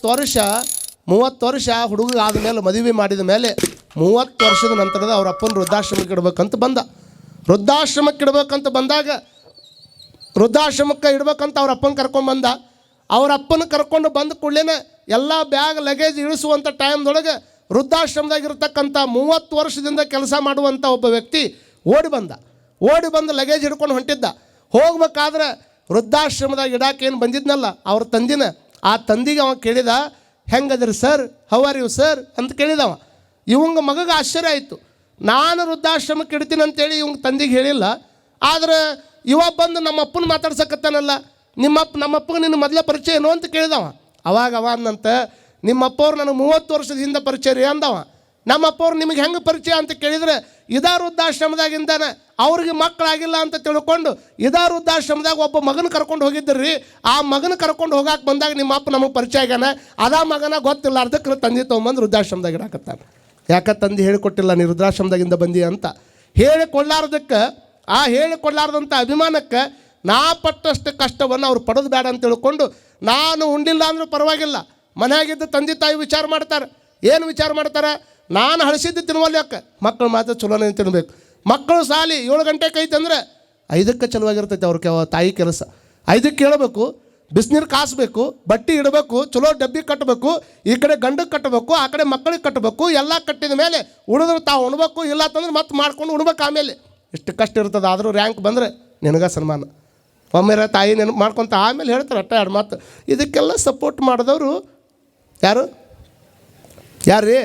30 ವರ್ಷ ಹುಡುಗ ಆದಮೇಲೆ ಮದುವೆ ಮಾಡಿದ ಮೇಲೆ 30 ವರ್ಷದ ನಂತರದ ಅವ್ರ ಅಪ್ಪನ ವೃದ್ಧಾಶ್ರಮಕ್ಕೆ ಇಡ್ಬೇಕಂತ ಬಂದಾಗ ವೃದ್ಧಾಶ್ರಮಕ್ಕೆ ಇಡ್ಬೇಕಂತ ಅವ್ರ ಅಪ್ಪನ ಕರ್ಕೊಂಡ್ಬಂದ. ಅವ್ರ ಅಪ್ಪನ ಕರ್ಕೊಂಡು ಬಂದ ಕೂಡಲೇ ಎಲ್ಲ ಬ್ಯಾಗ್ ಲಗೇಜ್ ಇಳಿಸುವಂಥ ಟೈಮ್ದೊಳಗೆ ವೃದ್ಧಾಶ್ರಮದಾಗಿರ್ತಕ್ಕಂಥ 30 ವರ್ಷದಿಂದ ಕೆಲಸ ಮಾಡುವಂಥ ಒಬ್ಬ ವ್ಯಕ್ತಿ ಓಡಿ ಬಂದು ಲಗೇಜ್ ಹಿಡ್ಕೊಂಡು ಹೊಂಟಿದ್ದ. ಹೋಗ್ಬೇಕಾದ್ರೆ ವೃದ್ಧಾಶ್ರಮದಾಗ ಇಡಾಕೇನು ಬಂದಿದ್ನಲ್ಲ ಅವ್ರ ತಂದಿನ, ಆ ತಂದಿಗೆ ಅವ ಕೇಳಿದ, ಹೆಂಗದ್ರಿ sir, how are you sir ಅಂತ ಕೇಳಿದವ. ಇವಂಗ ಮಗಗೆ ಆಶ್ಚರ್ಯ ಆಯಿತು. ನಾನು ವೃದ್ಧಾಶ್ರಮಕ್ಕೆ ಇಡ್ತೀನಿ ಅಂತೇಳಿ ಇವಂಗ ತಂದಿಗೆ ಹೇಳಿಲ್ಲ. ಆದ್ರೆ ಇವ ಬಂದು ನಮ್ಮಪ್ಪನ ಮಾತಾಡ್ಸಕತ್ತಾನಲ್ಲ, ನಮ್ಮಪ್ಪಗೆ ನಿನ್ನ ಮೊದಲ ಪರಿಚಯ ಏನೋ ಅಂತ ಕೇಳಿದವ. ಅವಾಗ ಅವ ಅನ್ನಂತ, ನಿಮ್ಮಪ್ಪವ್ರು ನನಗೆ 30 ವರ್ಷದ ಹಿಂದೆ ಪರಿಚಯ ರೀ ಅಂದವ. ನಮ್ಮಪ್ಪವ್ರು ನಿಮಗೆ ಹೆಂಗೆ ಪರಿಚಯ ಅಂತ ಕೇಳಿದರೆ, ಇದಾ ವೃದ್ಧಾಶ್ರಮದಾಗಿಂದಾನೆ ಅವ್ರಿಗೆ ಮಕ್ಕಳಾಗಿಲ್ಲ ಅಂತ ತಿಳ್ಕೊಂಡು ಇದಾ ವೃದ್ಧಾಶ್ರಮದಾಗ ಒಬ್ಬ ಮಗನ ಕರ್ಕೊಂಡು ಹೋಗಿದ್ರಿ. ಆ ಮಗನ ಕರ್ಕೊಂಡು ಹೋಗಾಕೆ ಬಂದಾಗ ನಿಮ್ಮ ಅಪ್ಪ ನಮಗೆ ಪರಿಚಯ ಆಗ್ಯಾನ, ಅದಾ ಮಗನ ಗೊತ್ತಿಲ್ಲ, ಅದಕ್ಕೆ ತಂದೆ ತೊಗೊಂಬಂದು ವೃದ್ಧಾಶ್ರಮದಾಗ ಇಡಾಕತ್ತಾನ. ಯಾಕೆ ತಂದೆ ಹೇಳಿಕೊಟ್ಟಿಲ್ಲ ನೀ ವೃದ್ಧಾಶ್ರಮದಾಗಿಂದ ಬಂದಿ ಅಂತ ಹೇಳಿಕೊಳ್ಳಾರ್ದಕ್ಕೆ, ಆ ಹೇಳಿಕೊಳ್ಳಾರ್ದಂಥ ಅಭಿಮಾನಕ್ಕೆ ನಾ ಪಟ್ಟಷ್ಟು ಕಷ್ಟವನ್ನು ಅವ್ರು ಪಡೆದು ಬೇಡ ಅಂತ ತಿಳ್ಕೊಂಡು, ನಾನು ಉಂಡಿಲ್ಲ ಅಂದರೂ ಪರವಾಗಿಲ್ಲ, ಮನೆಯಾಗಿದ್ದು ತಂದೆ ತಾಯಿ ವಿಚಾರ ಮಾಡ್ತಾರೆ. ಏನು ವಿಚಾರ ಮಾಡ್ತಾರೆ? ನಾನು ಹಳಸಿದ್ದು ತಿನ್ನುವಲ್ಲ, ಯಾಕೆ ಮಕ್ಕಳು ಮಾತ್ರ ಚಲೋನೇ ತಿನ್ಬೇಕು. ಮಕ್ಕಳು ಸಾಲಿ 7 ಗಂಟೆಗೆ ಐತೆ ಅಂದರೆ 5ಕ್ಕೆ ಚಲೋವಾಗಿರ್ತೈತೆ ಅವ್ರ ತಾಯಿ ಕೆಲಸ. 5ಕ್ಕೆ ಹೇಳಬೇಕು, ಬಿಸಿನೀರು ಕಾಸಬೇಕು, ಬಟ್ಟೆ ಇಡಬೇಕು, ಚಲೋ ಡಬ್ಬಿ ಕಟ್ಟಬೇಕು, ಈ ಕಡೆ ಗಂಡಕ್ಕೆ ಕಟ್ಟಬೇಕು, ಆ ಕಡೆ ಮಕ್ಕಳಿಗೆ ಕಟ್ಟಬೇಕು. ಎಲ್ಲ ಕಟ್ಟಿದ ಮೇಲೆ ಉಳಿದ್ರೆ ತಾವು ಉಣ್ಬೇಕು, ಇಲ್ಲ ಅಂತಂದ್ರೆ ಮತ್ತೆ ಮಾಡ್ಕೊಂಡು ಉಣ್ಬೇಕು. ಆಮೇಲೆ ಇಷ್ಟು ಕಷ್ಟ ಇರ್ತದೆ. ಆದರೂ ರ್ಯಾಂಕ್ ಬಂದರೆ ನಿನಗೆ ಸನ್ಮಾನ. ಒಮ್ಮೆ ತಾಯಿ ನೆನಪು ಮಾಡ್ಕೊತ ಆಮೇಲೆ ಹೇಳ್ತಾರೆ ಅಟ್ಟ 2 ಮಾತು. ಇದಕ್ಕೆಲ್ಲ ಸಪೋರ್ಟ್ ಮಾಡಿದವರು ಯಾರು ರೀ?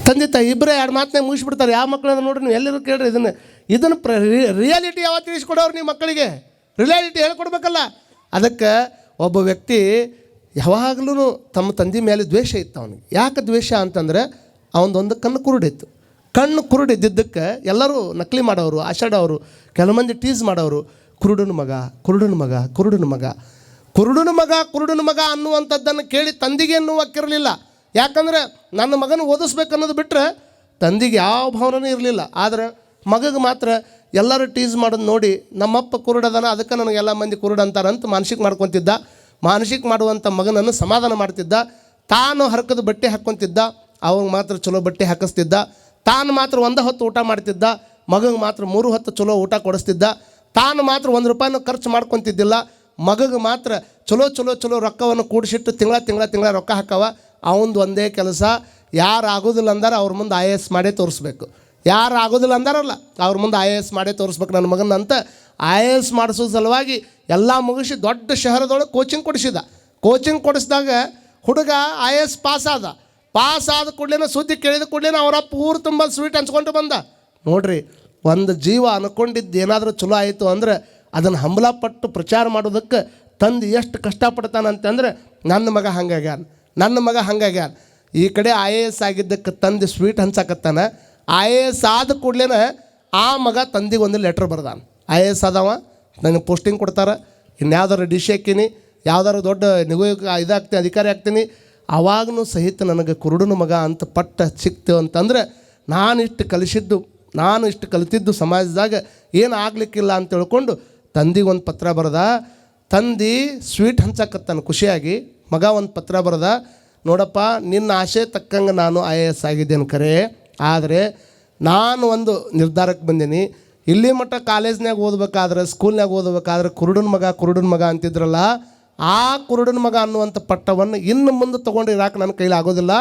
ತಂದೆ ತಾಯಿ ಇಬ್ಬರೇ 2 ಮಾತನಾಗ ಮುಗಿಸ್ಬಿಡ್ತಾರೆ. ಯಾವ ಮಕ್ಕಳನ್ನ ನೋಡ್ರಿ ನೀವು ಎಲ್ಲರೂ ಕೇಳ್ರಿ. ಇದನ್ನು ರಿಯಾಲಿಟಿ ಯಾವತ್ತು ತಿಳಿಸ್ಕೊಡೋರು ನೀವು ಮಕ್ಕಳಿಗೆ? ರಿಯಾಲಿಟಿ ಹೇಳ್ಕೊಡ್ಬೇಕಲ್ಲ. ಅದಕ್ಕೆ ಒಬ್ಬ ವ್ಯಕ್ತಿ ಯಾವಾಗಲೂ ತಮ್ಮ ತಂದೆ ಮೇಲೆ ದ್ವೇಷ ಇತ್ತು ಅವನಿಗೆ. ಯಾಕೆ ದ್ವೇಷ ಅಂತಂದರೆ ಅವನದೊಂದು ಕಣ್ಣು ಕುರುಡಿತ್ತು. ಕಣ್ಣು ಕುರುಡಿದ್ದಕ್ಕೆ ಎಲ್ಲರೂ ನಕಲಿ ಮಾಡೋರು, ಆಷಾಡೋರು, ಕೆಲವು ಮಂದಿ ಟೀಸ್ ಮಾಡೋರು. ಕುರುಡನ ಮಗ ಅನ್ನುವಂಥದ್ದನ್ನು ಕೇಳಿ ತಂದೆಗೆ ಅನ್ನುವಕ್ಕಿರಲಿಲ್ಲ. ಯಾಕಂದರೆ ನನ್ನ ಮಗನ ಓದಿಸ್ಬೇಕು ಅನ್ನೋದು ಬಿಟ್ಟರೆ ತಂದೆಗೆ ಯಾವ ಭಾವನೆಯೂ ಇರಲಿಲ್ಲ. ಆದರೆ ಮಗಗೆ ಮಾತ್ರ ಎಲ್ಲರೂ ಟೀಸ್ ಮಾಡೋದು ನೋಡಿ, ನಮ್ಮಪ್ಪ ಕುರುಡದನ, ಅದಕ್ಕೆ ನನಗೆಲ್ಲ ಮಂದಿ ಕುರುಡ ಅಂತಾರಂತ ಮಾನಸಿಕ ಮಾಡ್ಕೊತಿದ್ದ. ಮಾನಸಿಕ ಮಾಡುವಂಥ ಮಗನನ್ನು ಸಮಾಧಾನ ಮಾಡ್ತಿದ್ದ. ತಾನು ಹರಕದ ಬಟ್ಟೆ ಹಾಕ್ಕೊತಿದ್ದ, ಅವಾಗ ಮಾತ್ರ ಚಲೋ ಬಟ್ಟೆ ಹಾಕಿಸ್ತಿದ್ದ. ತಾನು ಮಾತ್ರ 1 ಹೊತ್ತು ಊಟ ಮಾಡ್ತಿದ್ದ, ಮಗಗೆ ಮಾತ್ರ 3 ಹೊತ್ತು ಚಲೋ ಊಟ ಕೊಡಿಸ್ತಿದ್ದ. ತಾನು ಮಾತ್ರ 1 ರೂಪಾಯಿನೂ ಖರ್ಚು ಮಾಡ್ಕೊತಿದ್ದಿಲ್ಲ. ಮಗಗೆ ಮಾತ್ರ ಚಲೋ ರೊಕ್ಕವನ್ನು ಕೂಡಿಸಿಟ್ಟು ತಿಂಗಳ ರೊಕ್ಕ ಹಾಕವ. ಅವನದು ಒಂದೇ ಕೆಲಸ, ಯಾರು ಆಗೋದಿಲ್ಲ ಅಂದಾರ ಅವ್ರ ಮುಂದೆ IAS ಮಾಡೇ ತೋರಿಸ್ಬೇಕು. ಯಾರು ಆಗೋದಿಲ್ಲ ಅಂದಾರಲ್ಲ ಅವ್ರ ಮುಂದೆ IAS ಮಾಡೇ ತೋರಿಸ್ಬೇಕು ನನ್ನ ಮಗನಂತ. IAS ಮಾಡಿಸೋ ಸಲುವಾಗಿ ಎಲ್ಲ ಮುಗಿಸಿ ದೊಡ್ಡ ಶಹರದೊಳಗೆ ಕೋಚಿಂಗ್ ಕೊಡಿಸಿದಾಗ ಹುಡುಗ IAS ಪಾಸ್ ಆದ ಕೂಡಲೇ ಸುದ್ದಿ ಕೇಳಿದ ಕೂಡಲೇ ಅವರಪ್ಪ ಊರು ತುಂಬ ಸ್ವೀಟ್ ಹಂಚ್ಕೊಂಡು ಬಂದ. ನೋಡ್ರಿ, ಒಂದು ಜೀವ ಅನ್ಕೊಂಡಿದ್ದು ಏನಾದರೂ ಚಲೋ ಆಯಿತು ಅಂದರೆ ಅದನ್ನು ಹಂಬಲಪಟ್ಟು ಪ್ರಚಾರ ಮಾಡೋದಕ್ಕೆ ತಂದು ಎಷ್ಟು ಕಷ್ಟಪಡ್ತಾನಂತಂದರೆ, ನನ್ನ ಮಗ ಹಂಗಾಗ್ಯಾನ. ಈ ಕಡೆ IAS ಆಗಿದ್ದಕ್ಕೆ ತಂದೆ ಸ್ವೀಟ್ ಹಂಚಾಕತ್ತಾನ. IAS ಆದ ಕೂಡಲೇ ಆ ಮಗ ತಂದೆಗೆ ಒಂದು ಲೆಟ್ರ್ ಬರ್ದಾನ. IAS ಆದವ, ನನಗೆ ಪೋಸ್ಟಿಂಗ್ ಕೊಡ್ತಾರೆ, ಇನ್ಯಾವ್ದಾರು ಡಿಶ್ ಹಾಕ್ತೀನಿ, ಯಾವ್ದಾರು ದೊಡ್ಡ ಇದಾಗ್ತೀನಿ, ಅಧಿಕಾರಿ ಆಗ್ತೀನಿ. ಅವಾಗೂ ಸಹಿತ ನನಗೆ ಕುರುಡನ ಮಗ ಅಂತ ಪಟ್ಟ ಸಿಕ್ತು ಅಂತಂದರೆ, ನಾನು ಇಷ್ಟು ಕಲಿತಿದ್ದು ಸಮಾಜದಾಗ ಏನು ಆಗಲಿಕ್ಕಿಲ್ಲ ಅಂತ ತಿಳ್ಕೊಂಡು ತಂದೆಗೆ ಒಂದು ಪತ್ರ ಬರೆದ. ತಂದೆ ಸ್ವೀಟ್ ಹಂಚಕತ್ತಾನ ಖುಷಿಯಾಗಿ. ಮಗ ಒಂದು ಪತ್ರ ಬರೆದ, ನೋಡಪ್ಪ, ನಿನ್ನ ಆಸೆ ತಕ್ಕಂಗೆ ನಾನು IAS ಆಗಿದ್ದೇನೆ ಖರೆ, ಆದರೆ ನಾನು ಒಂದು ನಿರ್ಧಾರಕ್ಕೆ ಬಂದೀನಿ. ಇಲ್ಲಿ ಮಟ್ಟ ಕಾಲೇಜ್ನಾಗ ಓದಬೇಕಾದ್ರೆ, ಸ್ಕೂಲ್ನಾಗ ಓದಬೇಕಾದ್ರೆ ಕುರುಡನ ಮಗ ಅಂತಿದ್ರಲ್ಲ, ಆ ಕುರುಡನ ಮಗ ಅನ್ನುವಂಥ ಪಟ್ಟವನ್ನು ಇನ್ನು ಮುಂದೆ ತೊಗೊಂಡು ಇರಾಕೆ ನನ್ನ ಕೈಲಿ ಆಗೋದಿಲ್ಲ.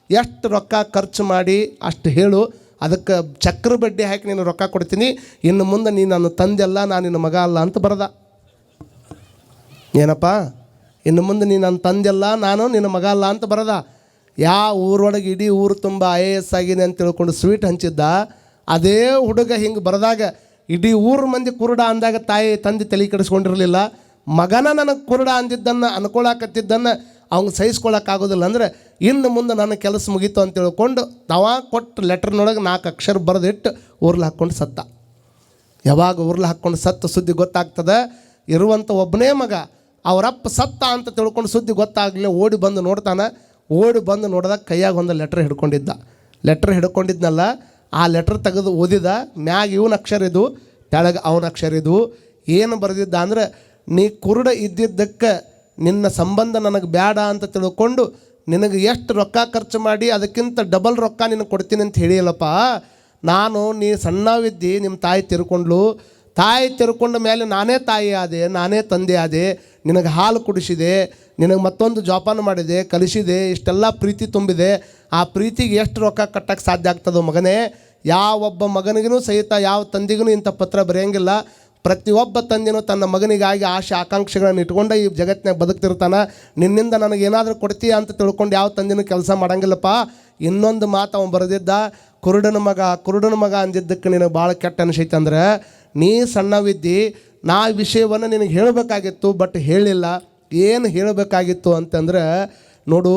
ಎಷ್ಟು ರೊಕ್ಕ ಖರ್ಚು ಮಾಡಿ ಅಷ್ಟು ಹೇಳು, ಅದಕ್ಕೆ ಚಕ್ರ ಬಡ್ಡಿ ಹಾಕಿ ನೀನು ರೊಕ್ಕ ಕೊಡ್ತೀನಿ. ಇನ್ನು ಮುಂದೆ ನೀನು ನನ್ನ ತಂದೆಲ್ಲ, ನಾನು ನಿನ್ನ ಮಗ ಅಲ್ಲ ಅಂತ ಬರೆದ. ಏನಪ್ಪ, ಇನ್ನು ಮುಂದೆ ನೀನು ನನ್ನ ತಂದೆಲ್ಲ, ನಾನು ನಿನ್ನ ಮಗ ಅಲ್ಲ ಅಂತ ಬರೆದ. ಯಾವ ಊರೊಳಗೆ ಇಡೀ ಊರು ತುಂಬ IAS ಆಗಿದೆ ಅಂತ ತಿಳ್ಕೊಂಡು ಸ್ವೀಟ್ ಹಂಚಿದ್ದ, ಅದೇ ಹುಡುಗ ಹಿಂಗೆ ಬರೆದಾಗ ಇಡೀ ಊರು ಮಂದಿ ಕುರುಡ ಅಂದಾಗ ತಂದೆ ತಲೆ ಕೆಡಿಸ್ಕೊಂಡಿರಲಿಲ್ಲ. ಮಗನ ನನಗೆ ಕುರುಡ ಅಂದಿದ್ದನ್ನು ಅನ್ಕೊಳಕತ್ತಿದ್ದನ್ನು ಅವ್ನು ಸಹಿಸ್ಕೊಳಕ್ಕಾಗೋದಿಲ್ಲ ಅಂದರೆ ಇನ್ನು ಮುಂದೆ ನನ್ನ ಕೆಲಸ ಮುಗೀತು ಅಂತ ತಿಳ್ಕೊಂಡು ತವ ಕೊಟ್ಟು ಲೆಟ್ರ್ನೊಳಗೆ 4 ಅಕ್ಷರ ಬರೆದಿಟ್ಟು ಊರ್ಲಿ ಹಾಕ್ಕೊಂಡು ಸತ್ತ. ಯಾವಾಗ ಊರ್ಲಿ ಹಾಕ್ಕೊಂಡು ಸತ್ತ ಸುದ್ದಿ ಗೊತ್ತಾಗ್ತದೆ, ಇರುವಂಥ ಒಬ್ಬನೇ ಮಗ ಅವರಪ್ಪ ಸತ್ತ ಅಂತ ತಿಳ್ಕೊಂಡು ಸುದ್ದಿ ಗೊತ್ತಾಗಲಿ ಓಡಿ ಬಂದು ನೋಡಿದಾಗ ಕೈಯಾಗ ಒಂದು ಲೆಟ್ರ್ ಹಿಡ್ಕೊಂಡಿದ್ನಲ್ಲ, ಆ ಲೆಟ್ರ್ ತೆಗೆದು ಓದಿದ. ಮ್ಯಾಗ ಇವನ ಅಕ್ಷರ ಇದು, ಕೆಳಗೆ ಅವನ ಅಕ್ಷರ ಇದು. ಏನು ಬರೆದಿದ್ದ ಅಂದರೆ, ನೀ ಕುರುಡ ಇದ್ದಿದ್ದಕ್ಕೆ ನಿನ್ನ ಸಂಬಂಧ ನನಗೆ ಬೇಡ ಅಂತ ತಿಳ್ಕೊಂಡು ನಿನಗೆ ಎಷ್ಟು ರೊಕ್ಕ ಖರ್ಚು ಮಾಡಿ ಅದಕ್ಕಿಂತ ಡಬಲ್ ರೊಕ್ಕ ನಿನಗೆ ಕೊಡ್ತೀನಿ ಅಂತ ಹೇಳಿಯಲ್ಲಪ್ಪ. ನಾನು ನೀ ಸಣ್ಣವಿದ್ದಿ, ನಿಮ್ಮ ತಾಯಿ ತಿರ್ಕೊಂಡ್ಲು. ತಾಯಿ ತಿರ್ಕೊಂಡ ಮೇಲೆ ನಾನೇ ತಾಯಿ ಆದೆ, ನಾನೇ ತಂದೆ ಆದೆ, ನಿನಗೆ ಹಾಲು ಕುಡಿಸಿದೆ, ನಿನಗೆ ಮತ್ತೊಂದು ಜೋಪಾನ ಮಾಡಿದೆ, ಕಲಿಸಿದೆ, ಇಷ್ಟೆಲ್ಲ ಪ್ರೀತಿ ತುಂಬಿದೆ. ಆ ಪ್ರೀತಿಗೆ ಎಷ್ಟು ರೊಕ್ಕ ಕಟ್ಟಕ್ಕೆ ಸಾಧ್ಯ ಆಗ್ತದೋ ಮಗನೇ? ಯಾವೊಬ್ಬ ಮಗನಿಗೂ ಸಹಿತ ಯಾವ ತಂದೆಗೂ ಇಂಥ ಪತ್ರ ಬರೆಯೋಂಗಿಲ್ಲ. ಪ್ರತಿಯೊಬ್ಬ ತಂದೆನೂ ತನ್ನ ಮಗನಿಗಾಗಿ ಆಶೆ ಆಕಾಂಕ್ಷೆಗಳನ್ನು ಇಟ್ಕೊಂಡು ಈ ಜಗತ್ತಿನಾಗ ಬದುಕ್ತಿರ್ತಾನೆ. ನಿನ್ನಿಂದ ನನಗೇನಾದರೂ ಕೊಡ್ತೀಯ ಅಂತ ತಿಳ್ಕೊಂಡು ಯಾವ ತಂದೆನೂ ಕೆಲಸ ಮಾಡೋಂಗಿಲ್ಲಪ್ಪ. ಇನ್ನೊಂದು ಮಾತು ಅವನು ಬರೆದಿದ್ದ, ಕುರುಡನ ಮಗ ಅಂದಿದ್ದಕ್ಕೆ ನಿನಗೆ ಭಾಳ ಕೆಟ್ಟ ಅನಿಸೈತೆ. ಅಂದ್ರೆ ನೀ ಸಣ್ಣವಿದ್ದಿ, ನಾ ವಿಷಯವನ್ನು ನಿನಗೆ ಹೇಳಬೇಕಾಗಿತ್ತು, ಬಟ್ ಹೇಳಿಲ್ಲ. ಏನು ಹೇಳಬೇಕಾಗಿತ್ತು ಅಂತಂದ್ರೆ, ನೋಡು,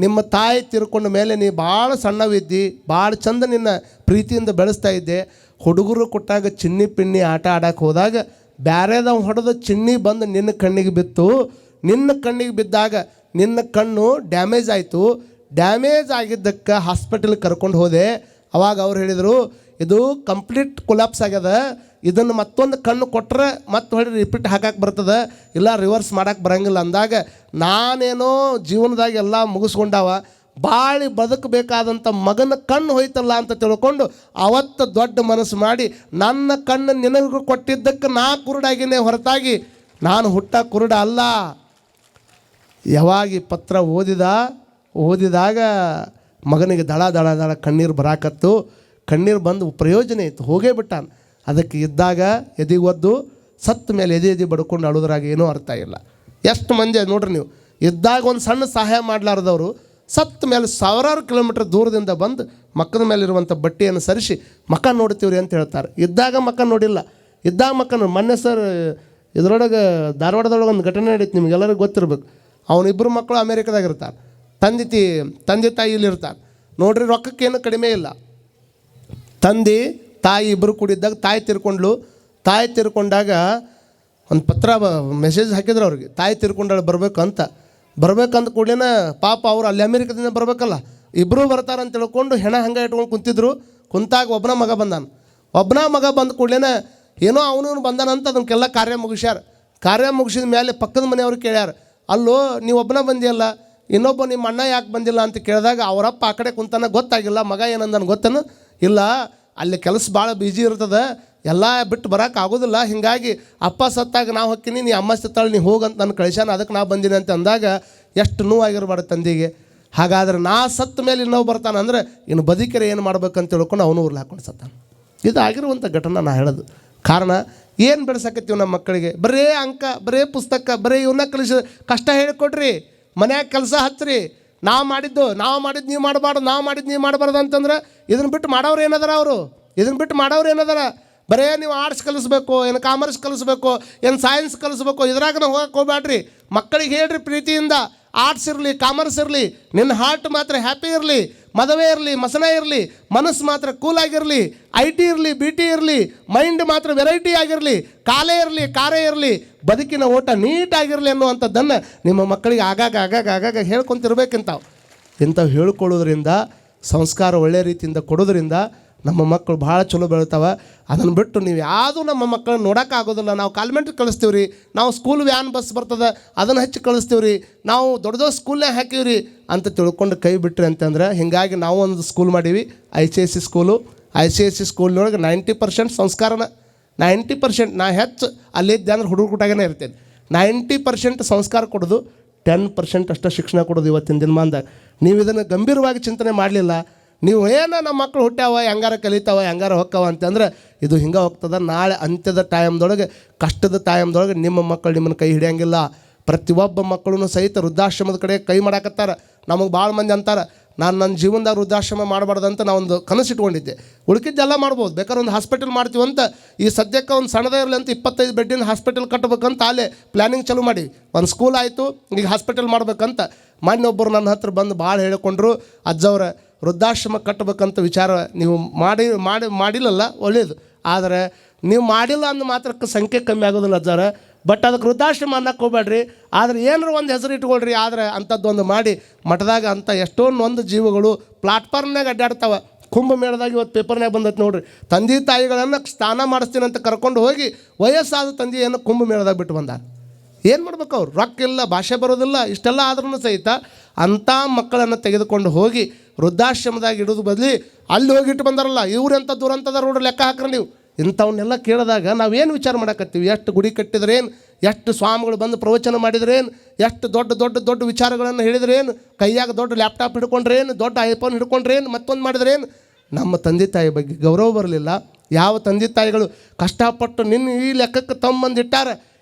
ನಿಮ್ಮ ತಾಯಿ ತಿರ್ಕೊಂಡ ಮೇಲೆ ನೀ ಭಾಳ ಸಣ್ಣವಿದ್ದಿ, ಭಾಳ ಚಂದ ನಿನ್ನ ಪ್ರೀತಿಯಿಂದ ಬೆಳೆಸ್ತಾ ಇದ್ದೆ. ಹುಡುಗರು ಕೊಟ್ಟಾಗ ಚಿನ್ನಿ ಪಿನ್ನಿ ಆಟ ಆಡಕ್ಕೆ ಹೋದಾಗ ಬ್ಯಾರೆದವ್ ಹೊಡೆದ ಚಿನ್ನಿ ಬಂದು ನಿನ್ನ ಕಣ್ಣಿಗೆ ಬಿತ್ತು. ನಿನ್ನ ಕಣ್ಣಿಗೆ ಬಿದ್ದಾಗ ನಿನ್ನ ಕಣ್ಣು ಡ್ಯಾಮೇಜ್ ಆಯಿತು. ಡ್ಯಾಮೇಜ್ ಆಗಿದ್ದಕ್ಕೆ ಹಾಸ್ಪಿಟಲ್ಗೆ ಕರ್ಕೊಂಡು ಹೋದೆ. ಅವಾಗ ಅವ್ರು ಹೇಳಿದರು, ಇದು ಕಂಪ್ಲೀಟ್ ಕೊಲ್ಯಾಪ್ಸ್ ಆಗ್ಯದ, ಇದನ್ನು ಮತ್ತೊಂದು ಕಣ್ಣು ಕೊಟ್ಟರೆ ಮತ್ತೆ ಹೊಳ್ಳಿ ರಿಪೀಟ್ ಹಾಕಕ್ಕೆ ಬರ್ತದೆ, ಇಲ್ಲ ರಿವರ್ಸ್ ಮಾಡೋಕ್ಕೆ ಬರೋಂಗಿಲ್ಲ. ಅಂದಾಗ ನಾನೇನೋ ಜೀವನದಾಗ ಎಲ್ಲ ಮುಗಿಸ್ಕೊಂಡವ, ಬಾಳಿ ಬದುಕಬೇಕಾದಂಥ ಮಗನ ಕಣ್ಣು ಹೋಯ್ತಲ್ಲ ಅಂತ ತಿಳ್ಕೊಂಡು ಅವತ್ತು ದೊಡ್ಡ ಮನಸ್ಸು ಮಾಡಿ ನನ್ನ ಕಣ್ಣು ನಿನಗೂ ಕೊಟ್ಟಿದ್ದಕ್ಕೆ ನಾ ಕುರುಡಾಗಿನೇ ಹೊರತಾಗಿ ನಾನು ಹುಟ್ಟ ಕುರುಡ ಅಲ್ಲ. ಯಾವಾಗ ಈ ಪತ್ರ ಓದಿದಾಗ ಮಗನಿಗೆ ದಳ ದಳ ದಳ ಕಣ್ಣೀರು ಬರಾಕತ್ತು. ಕಣ್ಣೀರು ಬಂದು ಪ್ರಯೋಜನ ಇತ್ತು, ಹೋಗೇ ಬಿಟ್ಟಾನ. ಅದಕ್ಕೆ ಇದ್ದಾಗ ಎದೆಗೆ ಒದ್ದು, ಸತ್ತ ಮೇಲೆ ಎದೆ ಬಡ್ಕೊಂಡು ಅಳೋದ್ರಾಗ ಏನೂ ಅರ್ಥ ಇಲ್ಲ. ಎಷ್ಟು ಮಂದಿ ನೋಡ್ರಿ ನೀವು, ಇದ್ದಾಗ ಒಂದು ಸಣ್ಣ ಸಹಾಯ ಮಾಡಲಾರ್ದವರು ಸತ್ತ ಮೇಲೆ ಸಾವಿರಾರು ಕಿಲೋಮೀಟ್ರ್ ದೂರದಿಂದ ಬಂದು ಮಕ್ಕದ ಮೇಲಿರುವಂಥ ಬಟ್ಟೆಯನ್ನು ಸರಿಸಿ ಮಕ್ಕ ನೋಡ್ತೀವ್ರಿ ಅಂತ ಹೇಳ್ತಾರೆ. ಇದ್ದಾಗ ಮಕ್ಕ ನೋಡಿಲ್ಲ, ಇದ್ದಾಗ ಮಕ್ಕ ಮೊನ್ನೆ ಸರ್ ಇದರೊಳಗೆ ಧಾರವಾಡದೊಳಗೆ ಒಂದು ಘಟನೆ ನಡೀತು, ನಿಮಗೆಲ್ಲರಿಗೂ ಗೊತ್ತಿರ್ಬೇಕು. ಅವನಿಬ್ಬರು ಮಕ್ಕಳು ಅಮೇರಿಕಾದಾಗ ಇರ್ತಾರೆ, ತಂದೆ ತಾಯಿ ಇಲ್ಲಿರ್ತಾರೆ. ನೋಡ್ರಿ, ರೊಕ್ಕಕ್ಕೇನು ಕಡಿಮೆ ಇಲ್ಲ. ತಂದೆ ತಾಯಿ ಇಬ್ಬರು ಕೂಡಿದ್ದಾಗ ತಾಯಿ ತಿರ್ಕೊಂಡಾಗ ಒಂದು ಪತ್ರ ಮೆಸೇಜ್ ಹಾಕಿದ್ರು ಅವ್ರಿಗೆ, ತಾಯಿ ತಿರ್ಕೊಂಡಾಳು ಬರ್ಬೇಕಂತ ಕೂಡಲೇ ಪಾಪ ಅವರು ಅಲ್ಲಿ ಅಮೇರಿಕದಿಂದ ಬರಬೇಕಲ್ಲ, ಇಬ್ಬರೂ ಬರ್ತಾರಂತ ತಿಳ್ಕೊಂಡು ಹೆಣ ಹಂಗೆ ಇಟ್ಕೊಂಡು ಕುಂತಾಗ ಒಬ್ಬನ ಮಗ ಬಂದ ಕೂಡಲೇ ಏನೋ ಅವನು ಬಂದಾನಂತ ಅದಕ್ಕೆಲ್ಲ ಕಾರ್ಯ ಮುಗಿಸಿದ ಮೇಲೆ ಪಕ್ಕದ ಮನೆಯವ್ರು ಕೇಳ್ಯಾರ, ಅಲ್ಲೋ ನೀವು ಒಬ್ಬನ ಬಂದಿಯಲ್ಲ, ಇನ್ನೊಬ್ಬ ನಿಮ್ಮ ಅಣ್ಣ ಯಾಕೆ ಬಂದಿಲ್ಲ ಅಂತ ಕೇಳಿದಾಗ ಅವರಪ್ಪ ಆ ಕಡೆ ಕುಂತಾನ, ಗೊತ್ತಾಗಿಲ್ಲ. ಮಗ ಏನಂದನು ಗೊತ್ತೇನು? ಇಲ್ಲ, ಅಲ್ಲಿ ಕೆಲಸ ಭಾಳ ಬಿಜಿ ಇರ್ತದೆ, ಎಲ್ಲ ಬಿಟ್ಟು ಬರೋಕೆ ಆಗೋದಿಲ್ಲ, ಹೀಗಾಗಿ ಅಪ್ಪ ಸತ್ತಾಗ ನಾವು ಹೊಕ್ಕಿನಿ, ನೀ ಅಮ್ಮ ಸತ್ತಾಳು, ನೀ ಹೋಗಂತ ನಾನು ಕಳಿಸ್ಯಾನ, ಅದಕ್ಕೆ ನಾ ಬಂದೀನಿ ಅಂತ ಅಂದಾಗ ಎಷ್ಟು ನೋವಾಗಿರ್ಬಾರ್ದು ತಂದೆಗೆ. ಹಾಗಾದ್ರೆ ನಾ ಸತ್ತ ಮೇಲೆ ಇನ್ನೊಬ್ಬ ಬರ್ತಾನೆ ಅಂದರೆ ಇನ್ನು ಬದುಕಿರೆ ಏನು ಮಾಡ್ಬೇಕಂತ ತಿಳ್ಕೊಂಡು ಅವನು ಊರ್ಲಿ ಹಾಕೊಂಡು ಸತ್ತಾನೆ. ಇದು ಆಗಿರುವಂಥ ಘಟನೆ ನಾ ಹೇಳೋದು. ಕಾರಣ ಏನು ಬೆಳೆಸಕತ್ತೀವಿ ನಮ್ಮ ಮಕ್ಕಳಿಗೆ? ಬರೇ ಅಂಕ, ಬರೇ ಪುಸ್ತಕ, ಬರೀ ಇವನ್ನ ಕಲಿಸಿ ಕಷ್ಟ ಹೇಳಿಕೊಡ್ರಿ, ಮನ್ಯಾಗ ಕೆಲಸ ಹಚ್ಚಿರಿ. ನಾವು ಮಾಡಿದ್ದು ನೀವು ಮಾಡಬಾರ್ದು, ನಾವು ಮಾಡಿದ್ದು ನೀವು ಮಾಡಬಾರ್ದು ಅಂತಂದ್ರೆ ಇದನ್ನು ಬಿಟ್ಟು ಮಾಡೋರು ಏನದಾರ? ಬರೇ ನೀವು ಆರ್ಟ್ಸ್ ಕಲಿಸ್ಬೇಕು, ಏನು ಕಾಮರ್ಸ್ ಕಲಿಸ್ಬೇಕು, ಏನು ಸೈನ್ಸ್ ಕಲಿಸ್ಬೇಕು, ಇದ್ರಾಗ ಹೋಗಕ್ಕೆ ಹೋಗ್ಬೇಡ್ರಿ. ಮಕ್ಕಳಿಗೆ ಹೇಳ್ರಿ ಪ್ರೀತಿಯಿಂದ, ಆರ್ಟ್ಸ್ ಇರಲಿ, ಕಾಮರ್ಸ್ ಇರಲಿ, ನಿನ್ನ ಹಾರ್ಟ್ ಮಾತ್ರ ಹ್ಯಾಪಿ ಇರಲಿ, ಮದುವೆ ಇರಲಿ, ಮಸನ ಇರಲಿ, ಮನಸ್ಸು ಮಾತ್ರ ಕೂಲಾಗಿರಲಿ, IT ಇರಲಿ, BT ಇರಲಿ, ಮೈಂಡ್ ಮಾತ್ರ ವೆರೈಟಿ ಆಗಿರಲಿ, ಕಾಲೇ ಇರಲಿ, ಕಾರೇ ಇರಲಿ, ಬದುಕಿನ ಓಟ ನೀಟಾಗಿರಲಿ ಅನ್ನುವಂಥದ್ದನ್ನು ನಿಮ್ಮ ಮಕ್ಕಳಿಗೆ ಆಗಾಗ ಹೇಳ್ಕೊತಿರ್ಬೇಕಂತಾವು. ಇಂಥವು ಹೇಳ್ಕೊಳ್ಳೋದ್ರಿಂದ, ಸಂಸ್ಕಾರ ಒಳ್ಳೆಯ ರೀತಿಯಿಂದ ಕೊಡೋದ್ರಿಂದ ನಮ್ಮ ಮಕ್ಕಳು ಭಾಳ ಚಲೋ ಬೆಳಿತಾವೆ. ಅದನ್ನು ಬಿಟ್ಟು ನೀವು ಯಾವುದೂ ನಮ್ಮ ಮಕ್ಕಳನ್ನ ನೋಡೋಕ್ಕಾಗೋದಿಲ್ಲ. ನಾವು ಕಾನ್ವೆಂಟ್ಗೆ ಕಳಿಸ್ತೀವಿ ರೀ, ನಾವು ಸ್ಕೂಲ್ ವ್ಯಾನ್ ಬಸ್ ಬರ್ತದೆ ಅದನ್ನು ಹಚ್ಚಿ ಕಳಿಸ್ತೀವಿ ರೀ, ನಾವು ದೊಡ್ಡ ಸ್ಕೂಲ್ನಾಗ ಹಾಕೀವಿ ರೀ ಅಂತ ತಿಳ್ಕೊಂಡು ಕೈ ಬಿಟ್ರಿ ಅಂತಂದ್ರೆ, ಹೀಗಾಗಿ ನಾವು ಒಂದು ಸ್ಕೂಲ್ ಮಾಡೀವಿ, ICSE ಸ್ಕೂಲು. ICSE ಸ್ಕೂಲ್ನೊಳಗೆ 90% ಸಂಸ್ಕಾರನ, 90% ನಾ ಹೆಚ್ಚು ಅಲ್ಲಿದ್ದೆ ಅಂದ್ರೆ ಹುಡುಗರು ಕೂಟಾಗೇ ಇರ್ತೇನೆ. 90% ಸಂಸ್ಕಾರ ಕೊಡೋದು, 10% ಅಷ್ಟೇ ಶಿಕ್ಷಣ ಕೊಡೋದು ಇವತ್ತಿನ ದಿನಮಾನದಾಗ. ನೀವು ಇದನ್ನು ಗಂಭೀರವಾಗಿ ಚಿಂತನೆ ಮಾಡಲಿಲ್ಲ, ನೀವು ಏನೋ ನಮ್ಮ ಮಕ್ಕಳು ಹುಟ್ಟ್ಯಾವ, ಹೆಂಗಾರ ಕಲಿತಾವ, ಹೆಂಗಾರ ಹೊಕ್ಕವ ಅಂತಂದ್ರೆ ಇದು ಹಿಂಗೆ ಹೋಗ್ತದೆ. ನಾಳೆ ಅಂತ್ಯದ ಟೈಮ್ದೊಳಗೆ, ಕಷ್ಟದ ಟೈಮ್ದೊಳಗೆ ನಿಮ್ಮ ಮಕ್ಕಳು ನಿಮ್ಮನ್ನು ಕೈ ಹಿಡಿಯೋಂಗಿಲ್ಲ. ಪ್ರತಿಯೊಬ್ಬ ಮಕ್ಕಳೂ ಸಹಿತ ವೃದ್ಧಾಶ್ರಮದ ಕಡೆ ಕೈ ಮಾಡಾಕತ್ತಾರ. ನಮಗೆ ಭಾಳ ಮಂದಿ ಅಂತಾರೆ, ನಾನು ನನ್ನ ಜೀವನದಾಗ ವೃದ್ಧಾಶ್ರಮ ಮಾಡಬಾರ್ದಂತ ನಾವೊಂದು ಕನಸಿಟ್ಕೊಂಡಿದ್ದೆ. ಉಳ್ಕಿದ್ದೆಲ್ಲ ಮಾಡ್ಬೋದು, ಬೇಕಾದ್ರೆ ಒಂದು ಹಾಸ್ಪಿಟಲ್ ಮಾಡ್ತೀವಂತ, ಈ ಸದ್ಯಕ್ಕೆ ಒಂದು ಸಣ್ಣದೇ ಇರಲಿ ಅಂತ 25 ಬೆಡ್ಡಿನ ಹಾಸ್ಪಿಟಲ್ ಕಟ್ಟಬೇಕಂತ ಅಲ್ಲೇ ಪ್ಲ್ಯಾನಿಂಗ್ ಚಾಲೂ ಮಾಡಿ. ಒಂದು ಸ್ಕೂಲ್ ಆಯಿತು, ಈಗ ಹಾಸ್ಪಿಟಲ್ ಮಾಡ್ಬೇಕಂತ. ಮೊನ್ನೊಬ್ಬರು ನನ್ನ ಹತ್ರ ಬಂದು ಭಾಳ ಹೇಳಿಕೊಂಡ್ರು, ಅಜ್ಜವ್ರ ವೃದ್ಧಾಶ್ರಮ ಕಟ್ಟಬೇಕಂತ ವಿಚಾರ ನೀವು ಮಾಡಿಲ್ಲಲ್ಲ ಒಳ್ಳೆಯದು, ಆದರೆ ನೀವು ಮಾಡಿಲ್ಲ ಅಂದ ಮಾತ್ರಕ್ಕೆ ಸಂಖ್ಯೆ ಕಮ್ಮಿ ಆಗೋದಿಲ್ಲ ಅಜ್ಜಾರ. ಬಟ್ ಅದಕ್ಕೆ ವೃದ್ಧಾಶ್ರಮ ಅನ್ನಕ್ಕೆ ಹೋಗ್ಬೇಡ್ರಿ, ಆದರೆ ಏನಾರು ಒಂದು ಹೆಸರು ಇಟ್ಕೊಳ್ರಿ. ಆದರೆ ಅಂಥದ್ದೊಂದು ಮಾಡಿ ಮಠದಾಗ ಅಂಥ ಎಷ್ಟೊಂದು ಜೀವಗಳು ಪ್ಲಾಟ್ಫಾರ್ಮ್ನಾಗ ಅಡ್ಡಾಡ್ತಾವೆ. ಕುಂಭಮೇಳದಾಗ ಇವತ್ತು ಪೇಪರ್ನಾಗ ಬಂದೈತೆ ನೋಡ್ರಿ, ತಂದೆ ತಾಯಿಗಳನ್ನು ಸ್ನಾನ ಮಾಡಿಸ್ತೀನಿ ಅಂತ ಕರ್ಕೊಂಡು ಹೋಗಿ ವಯಸ್ಸಾದ ತಂದೆಯನ್ನು ಕುಂಭಮೇಳದಾಗ ಬಿಟ್ಟು ಬಂದಾರ. ಏನು ಮಾಡ್ಬೇಕು ಅವ್ರು? ರೊಕ್ಕ ಇಲ್ಲ, ಭಾಷೆ ಬರೋದಿಲ್ಲ, ಇಷ್ಟೆಲ್ಲ ಆದ್ರೂ ಸಹಿತ ಅಂಥ ಮಕ್ಕಳನ್ನು ತೆಗೆದುಕೊಂಡು ಹೋಗಿ ವೃದ್ಧಾಶ್ರಮದಾಗ ಇಡೋದು ಬದಲಿ ಅಲ್ಲಿ ಹೋಗಿಟ್ಟು ಬಂದಾರಲ್ಲ, ಇವ್ರೆಂಥ ದುರಂತದ ರೋಡ್ ಲೆಕ್ಕ ಹಾಕ್ರಿ ನೀವು. ಇಂಥವನ್ನೆಲ್ಲ ಕೇಳಿದಾಗ ನಾವೇನು ವಿಚಾರ ಮಾಡಕತ್ತೀವಿ? ಎಷ್ಟು ಗುಡಿ ಕಟ್ಟಿದ್ರೇನು, ಎಷ್ಟು ಸ್ವಾಮಿಗಳು ಬಂದು ಪ್ರವಚನ ಮಾಡಿದ್ರೇನು, ಎಷ್ಟು ದೊಡ್ಡ ದೊಡ್ಡ ದೊಡ್ಡ ವಿಚಾರಗಳನ್ನು ಹೇಳಿದ್ರೇನು, ಕೈಯಾಗ ದೊಡ್ಡ ಲ್ಯಾಪ್ಟಾಪ್ ಹಿಡ್ಕೊಂಡ್ರೇನು, ದೊಡ್ಡ ಐಫೋನ್ ಹಿಡ್ಕೊಂಡ್ರೇನು, ಮತ್ತೊಂದು ಮಾಡಿದ್ರೇನು? ನಮ್ಮ ತಂದೆ ತಾಯಿ ಬಗ್ಗೆ ಗೌರವ ಬರಲಿಲ್ಲ. ಯಾವ ತಂದೆ ತಾಯಿಗಳು ಕಷ್ಟಪಟ್ಟು ನಿನ್ನ ಈ ಲೆಕ್ಕಕ್ಕೆ ತಮ್ಮಂದು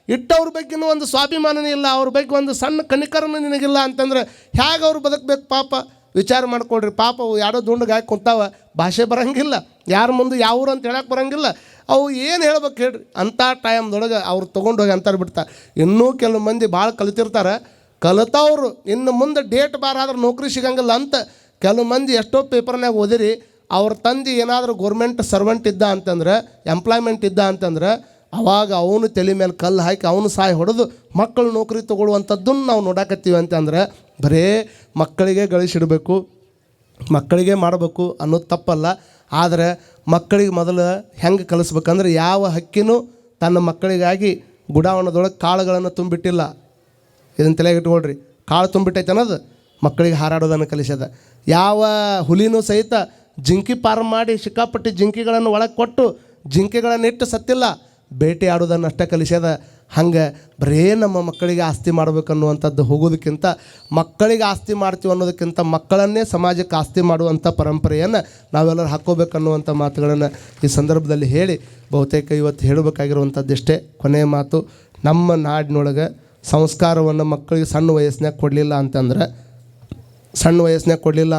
ಇಟ್ಟವ್ರ ಬಗ್ಗೆನೂ ಒಂದು ಸ್ವಾಭಿಮಾನನೇ ಇಲ್ಲ, ಅವ್ರ ಬಗ್ಗೆ ಒಂದು ಸಣ್ಣ ಕನಿಕರನೂ ನಿನಗಿಲ್ಲ ಅಂತಂದ್ರೆ ಹೇಗೆ ಅವ್ರು ಬದುಕಬೇಕು? ಪಾಪ ವಿಚಾರ ಮಾಡ್ಕೊಳ್ರಿ. ಪಾಪ ಅವು ಯಾರೋ ದುಂಡಗೆ ಹಾಕಿ ಕುಂತಾವ, ಭಾಷೆ ಬರೋಂಗಿಲ್ಲ, ಯಾರ ಮುಂದೆ ಯಾವ್ರು ಅಂತ ಹೇಳಕ್ಕೆ ಬರೋಂಗಿಲ್ಲ. ಅವು ಏನು ಹೇಳ್ಬೇಕು ಹೇಳ್ರಿ? ಅಂಥ ಟೈಮ್ದೊಳಗೆ ಅವ್ರು ತೊಗೊಂಡೋಗಿ ಅಂತಾರೆ ಬಿಡ್ತಾರೆ. ಇನ್ನೂ ಕೆಲವು ಮಂದಿ ಭಾಳ ಕಲಿತಿರ್ತಾರೆ, ಕಲಿತವ್ರು ಇನ್ನು ಮುಂದೆ ಡೇಟ್ ಬಾರ್ ಆದ್ರೆ ನೌಕರಿ ಸಿಗಂಗಿಲ್ಲ ಅಂತ ಕೆಲವು ಮಂದಿ ಎಷ್ಟೋ ಪೇಪರ್ನಾಗ ಓದಿರಿ. ಅವ್ರ ತಂದೆ ಏನಾದರೂ ಗೋರ್ಮೆಂಟ್ ಸರ್ವೆಂಟ್ ಇದ್ದ ಅಂತಂದ್ರೆ, ಎಂಪ್ಲಾಯ್ಮೆಂಟ್ ಇದ್ದ ಅಂತಂದ್ರೆ, ಅವಾಗ ಅವನು ತಲೆ ಮೇಲೆ ಕಲ್ಲು ಹಾಕಿ ಅವನು ಸಾಯಿ ಹೊಡೆದು ಮಕ್ಕಳು ನೌಕರಿ ತೊಗೊಳ್ಳುವಂಥದ್ದನ್ನು ನಾವು ನೋಡಾಕತ್ತೀವಿ ಅಂತಂದ್ರೆ ಬರೇ ಮಕ್ಕಳಿಗೆ ಗಳಿಸಿಡಬೇಕು, ಮಕ್ಕಳಿಗೆ ಮಾಡಬೇಕು ಅನ್ನೋದು ತಪ್ಪಲ್ಲ. ಆದರೆ ಮಕ್ಕಳಿಗೆ ಮೊದಲು ಹೆಂಗೆ ಕಲಿಸ್ಬೇಕಂದ್ರೆ, ಯಾವ ಹಕ್ಕಿನೂ ತನ್ನ ಮಕ್ಕಳಿಗಾಗಿ ಗುಡಾವಣದೊಳಗೆ ಕಾಳುಗಳನ್ನು ತುಂಬಿಟ್ಟಿಲ್ಲ. ಇದನ್ನು ತಲೆಗೆ ಇಟ್ಕೊಳ್ರಿ. ಕಾಳು ತುಂಬಿಟ್ಟೈತೆ ಅನ್ನೋದು ಮಕ್ಕಳಿಗೆ ಹಾರಾಡೋದನ್ನು ಕಲಿಸ್ಯದ. ಯಾವ ಹುಲಿನೂ ಸಹಿತ ಜಿಂಕಿ ಫಾರ್ಮ್ ಮಾಡಿ ಸಿಕ್ಕಾಪಟ್ಟಿ ಜಿಂಕಿಗಳನ್ನು ಒಳಗೆ ಕೊಟ್ಟು ಜಿಂಕೆಗಳನ್ನು ಇಟ್ಟು ಸತ್ತಿಲ್ಲ, ಬೇಟೆ ಆಡೋದನ್ನು ಅಷ್ಟೇ ಕಲಿಸ್ಯದ. ಹಂಗೆ ಬರೇ ನಮ್ಮ ಮಕ್ಕಳಿಗೆ ಆಸ್ತಿ ಮಾಡಬೇಕನ್ನುವಂಥದ್ದು ಹೋಗೋದಕ್ಕಿಂತ, ಮಕ್ಕಳಿಗೆ ಆಸ್ತಿ ಮಾಡ್ತೀವಿ ಅನ್ನೋದಕ್ಕಿಂತ ಮಕ್ಕಳನ್ನೇ ಸಮಾಜಕ್ಕೆ ಆಸ್ತಿ ಮಾಡುವಂಥ ಪರಂಪರೆಯನ್ನು ನಾವೆಲ್ಲರೂ ಹಾಕ್ಕೋಬೇಕನ್ನುವಂಥ ಮಾತುಗಳನ್ನು ಈ ಸಂದರ್ಭದಲ್ಲಿ ಹೇಳಿ, ಬಹುತೇಕ ಇವತ್ತು ಹೇಳಬೇಕಾಗಿರುವಂಥದ್ದಿಷ್ಟೇ. ಕೊನೆಯ ಮಾತು, ನಮ್ಮ ನಾಡಿನೊಳಗೆ ಸಂಸ್ಕಾರವನ್ನು ಮಕ್ಕಳಿಗೆ ಸಣ್ಣ ವಯಸ್ಸಿನಾಗ ಕೊಡಲಿಲ್ಲ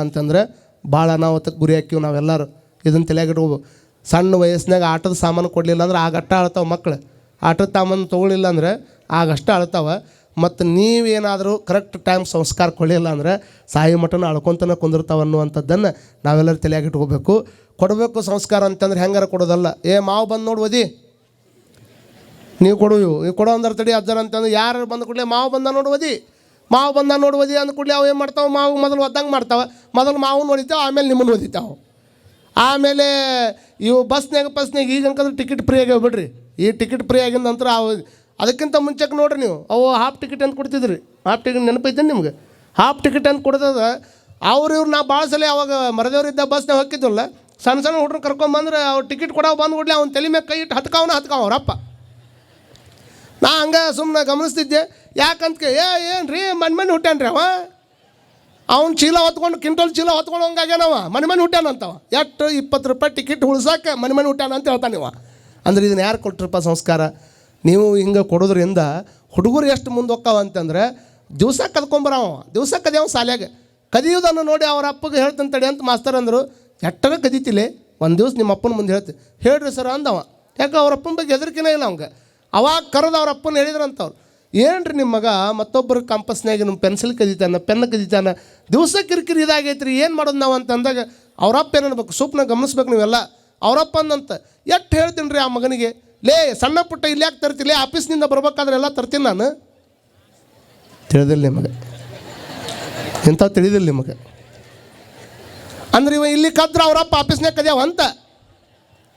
ಅಂತಂದ್ರೆ ಭಾಳ ಅನಾಹುತಕ್ಕೆ ಗುರಿ ಹಾಕಿವಿ ನಾವೆಲ್ಲರೂ. ಇದನ್ನು ತಲೆಯಾಗಿಟ್ಕೋಬೇಕು. ಸಣ್ಣ ವಯಸ್ಸಿನಾಗ ಆಟದ ಸಾಮಾನು ಕೊಡಲಿಲ್ಲ ಅಂದ್ರೆ ಆಗಷ್ಟ ಅಳ್ತಾವೆ ಮಕ್ಕಳು. ಆಟದ ಸಾಮಾನು ತೊಗೊಳಿಲ್ಲ ಅಂದರೆ ಆಗಷ್ಟ ಅಳ್ತಾವೆ. ಮತ್ತು ನೀವೇನಾದರೂ ಕರೆಕ್ಟ್ ಟೈಮ್ ಸಂಸ್ಕಾರ ಕೊಡಲಿಲ್ಲ ಅಂದರೆ ಸಾಯಿ ಮಠನ ಅಳ್ಕೊತನ ಕುಂದಿರ್ತಾವೆ ಅನ್ನುವಂಥದ್ದನ್ನು ನಾವೆಲ್ಲರೂ ತಲೆಯಾಗಿಟ್ಕೋಬೇಕು. ಕೊಡಬೇಕು ಸಂಸ್ಕಾರ ಅಂತಂದ್ರೆ ಹೆಂಗಾರ ಕೊಡೋದಲ್ಲ. ಮಾವು ಬಂದು ನೋಡಿ ಓದಿ, ನೀವು ಕೊಡೋ ಅಂದ್ರೆ ತಡಿ ಅಜ್ಜನ ಅಂತಂದ್ರೆ ಯಾರು ಬಂದ ಕೂಡಲೇ ಮಾವು ಬಂದ ನೋಡಿ ಓದಿ ಅಂದ ಕೂಡಲೇ ಅವು ಏನು ಮಾಡ್ತಾವೆ? ಮಾವು ಮೊದಲು ಒದ್ದಂಗೆ ಮಾಡ್ತಾವೆ. ಮೊದಲು ಮಾವು ನೋಡಿತಾವೆ, ಆಮೇಲೆ ನಿಮ್ಮನ್ನು ಓದಿತಾವೆ. ಆಮೇಲೆ ಇವು ಬಸ್ನಾಗ ಈಗ ಅನ್ಕಂದ್ರೆ ಟಿಕೆಟ್ ಫ್ರೀ ಆಗ್ಯಾವ ಬಿಡ್ರಿ. ಈ ಟಿಕೆಟ್ ಫ್ರೀ ಆಗಿದ ನಂತರ ಅದಕ್ಕಿಂತ ಮುಂಚೆಗೆ ನೋಡ್ರಿ ನೀವು, ಅವು ಹಾಫ್ ಟಿಕೆಟ್ ಅಂತ ಕೊಡ್ತಿದ್ರಿ. ಹಾಫ್ ಟಿಕೆಟ್ ನೆನಪೈತೆ ನಿಮ್ಗೆ? ಹಾಫ್ ಟಿಕೆಟ್ ಅಂತ ಕೊಡ್ತದ. ಇವ್ರು ನಾ ಭಾಳ ಸಲ ಅವಾಗ ಮರದೇವ್ರಿದ್ದ ಬಸ್ನಾಗ ಹೋಗಿದ್ವಲ್ಲ, ಸಣ್ಣ ಹುಡ್ರು ಕರ್ಕೊಂಬಂದ್ರೆ ಅವ್ರು ಟಿಕೆಟ್ ಕೊಡೋ ಬಂದು ಕೂಡಲೇ ಅವ್ನು ತಲೆ ಮೇಲೆ ಕೈ ಇಟ್ಟು ಹತ್ಕಾವ ಅವ್ರಪ್ಪ. ನಾ ಹಂಗೆ ಸುಮ್ಮನೆ ಗಮನಿಸ್ತಿದ್ದೆ. ಯಾಕಂತ ಏನು ರೀ ಮನೆ ಹುಟ್ಟ್ಯಾನ್ರಿ ಅವ್ನು ಚೀಲ ಹೊತ್ಕೊಂಡು ಕ್ವಿಂಟಲ್ ಚೀಲ ಹೊತ್ಕೊಂಡು ಹಂಗಾಗ್ಯಾನವ, ಮನೆ ಹುಟ್ಟ್ಯಾನಂತವ. ಎಷ್ಟು 20 ರೂಪಾಯಿ ಟಿಕೆಟ್ ಉಳ್ಸೋಕೆ ಮನೆ ಹುಟ್ಟ್ಯಾನ ಅಂತ ಹೇಳ್ತಾನೆ ನೀವು. ಅಂದ್ರೆ ಇದನ್ನು ಯಾರು ಕೊಟ್ರಪ್ಪ ಸಂಸ್ಕಾರ? ನೀವು ಹಿಂಗೆ ಕೊಡೋದ್ರಿಂದ ಹುಡುಗರು ಎಷ್ಟು ಮುಂದೆ ಹೋಗ್ತಾವ ಅಂತಂದ್ರೆ, ದಿವಸ ಕದ್ಕೊಂಬರವ, ದಿವಸ ಕದಿಯವ ಶಾಲ್ಯಾಗ. ಕದಿಯೋದನ್ನು ನೋಡಿ ಅವ್ರ ಅಪ್ಪಗೆ ಹೇಳ್ತಾನೆ ತಡಿ ಅಂತ ಮಾಸ್ತರ್ ಅಂದರು. ಎಟ್ಟರ ಕದೀತಿಲೆ ಒಂದು ದಿವಸ ನಿಮ್ಮ ಅಪ್ಪನ ಮುಂದೆ ಹೇಳ್ರಿ ಸರ್ ಅಂದವ. ಯಾಕೆ ಅವ್ರ ಅಪ್ಪನ ಬಗ್ಗೆ ಹೆದರಿಕೆನೇ ಇಲ್ಲ ಅವಂಗೆ. ಅವಾಗ ಕರೆದು ಅವ್ರ ಅಪ್ಪನ ಹೇಳಿದ್ರಂತವ್ರು, ಏನ್ರಿ ನಿಮ್ಮ ಮಗ ಮತ್ತೊಬ್ಬರು ಕಾಂಪಸ್ನಾಗ ನಮ್ಮ ಪೆನ್ಸಿಲ್ ಕದೀತಾನೆ, ಪೆನ್ ಕದೀತಾನೆ, ದಿವಸ ಕಿರಿಕಿರಿ ಇದಾಗೈತ್ರಿ, ಏನು ಮಾಡೋದು ನಾವು ಅಂತ ಅಂದಾಗ ಅವರಪ್ಪ ಏನನ್ಬೇಕು? ಸೂಪ್ನಾಗ ಗಮನಿಸ್ಬೇಕು ನೀವೆಲ್ಲ. ಅವರಪ್ಪ ಅಂದಂತ ಎಷ್ಟು ಹೇಳ್ತೀನಿ ರೀ ಆ ಮಗನಿಗೆ, ಲೇ ಸಣ್ಣ ಪುಟ್ಟ ಇಲ್ಲಿ ಯಾಕೆ ತರ್ತಿಲ್ಲ, ಆಫೀಸ್ನಿಂದ ಬರ್ಬೇಕಾದ್ರೆ ಎಲ್ಲ ತರ್ತೀನಿ ನಾನು. ತಿಳಿದಿಲ್ಲ ನಿಮಗೆ? ಇಂಥ ತಿಳಿದಿಲ್ಲ ನಿಮಗೆ? ಅಂದ್ರೆ ಇವ ಇಲ್ಲಿ ಕದ್ರೆ ಅವರಪ್ಪ ಆಫೀಸ್ನಾಗ ಕದ್ಯಾವ ಅಂತ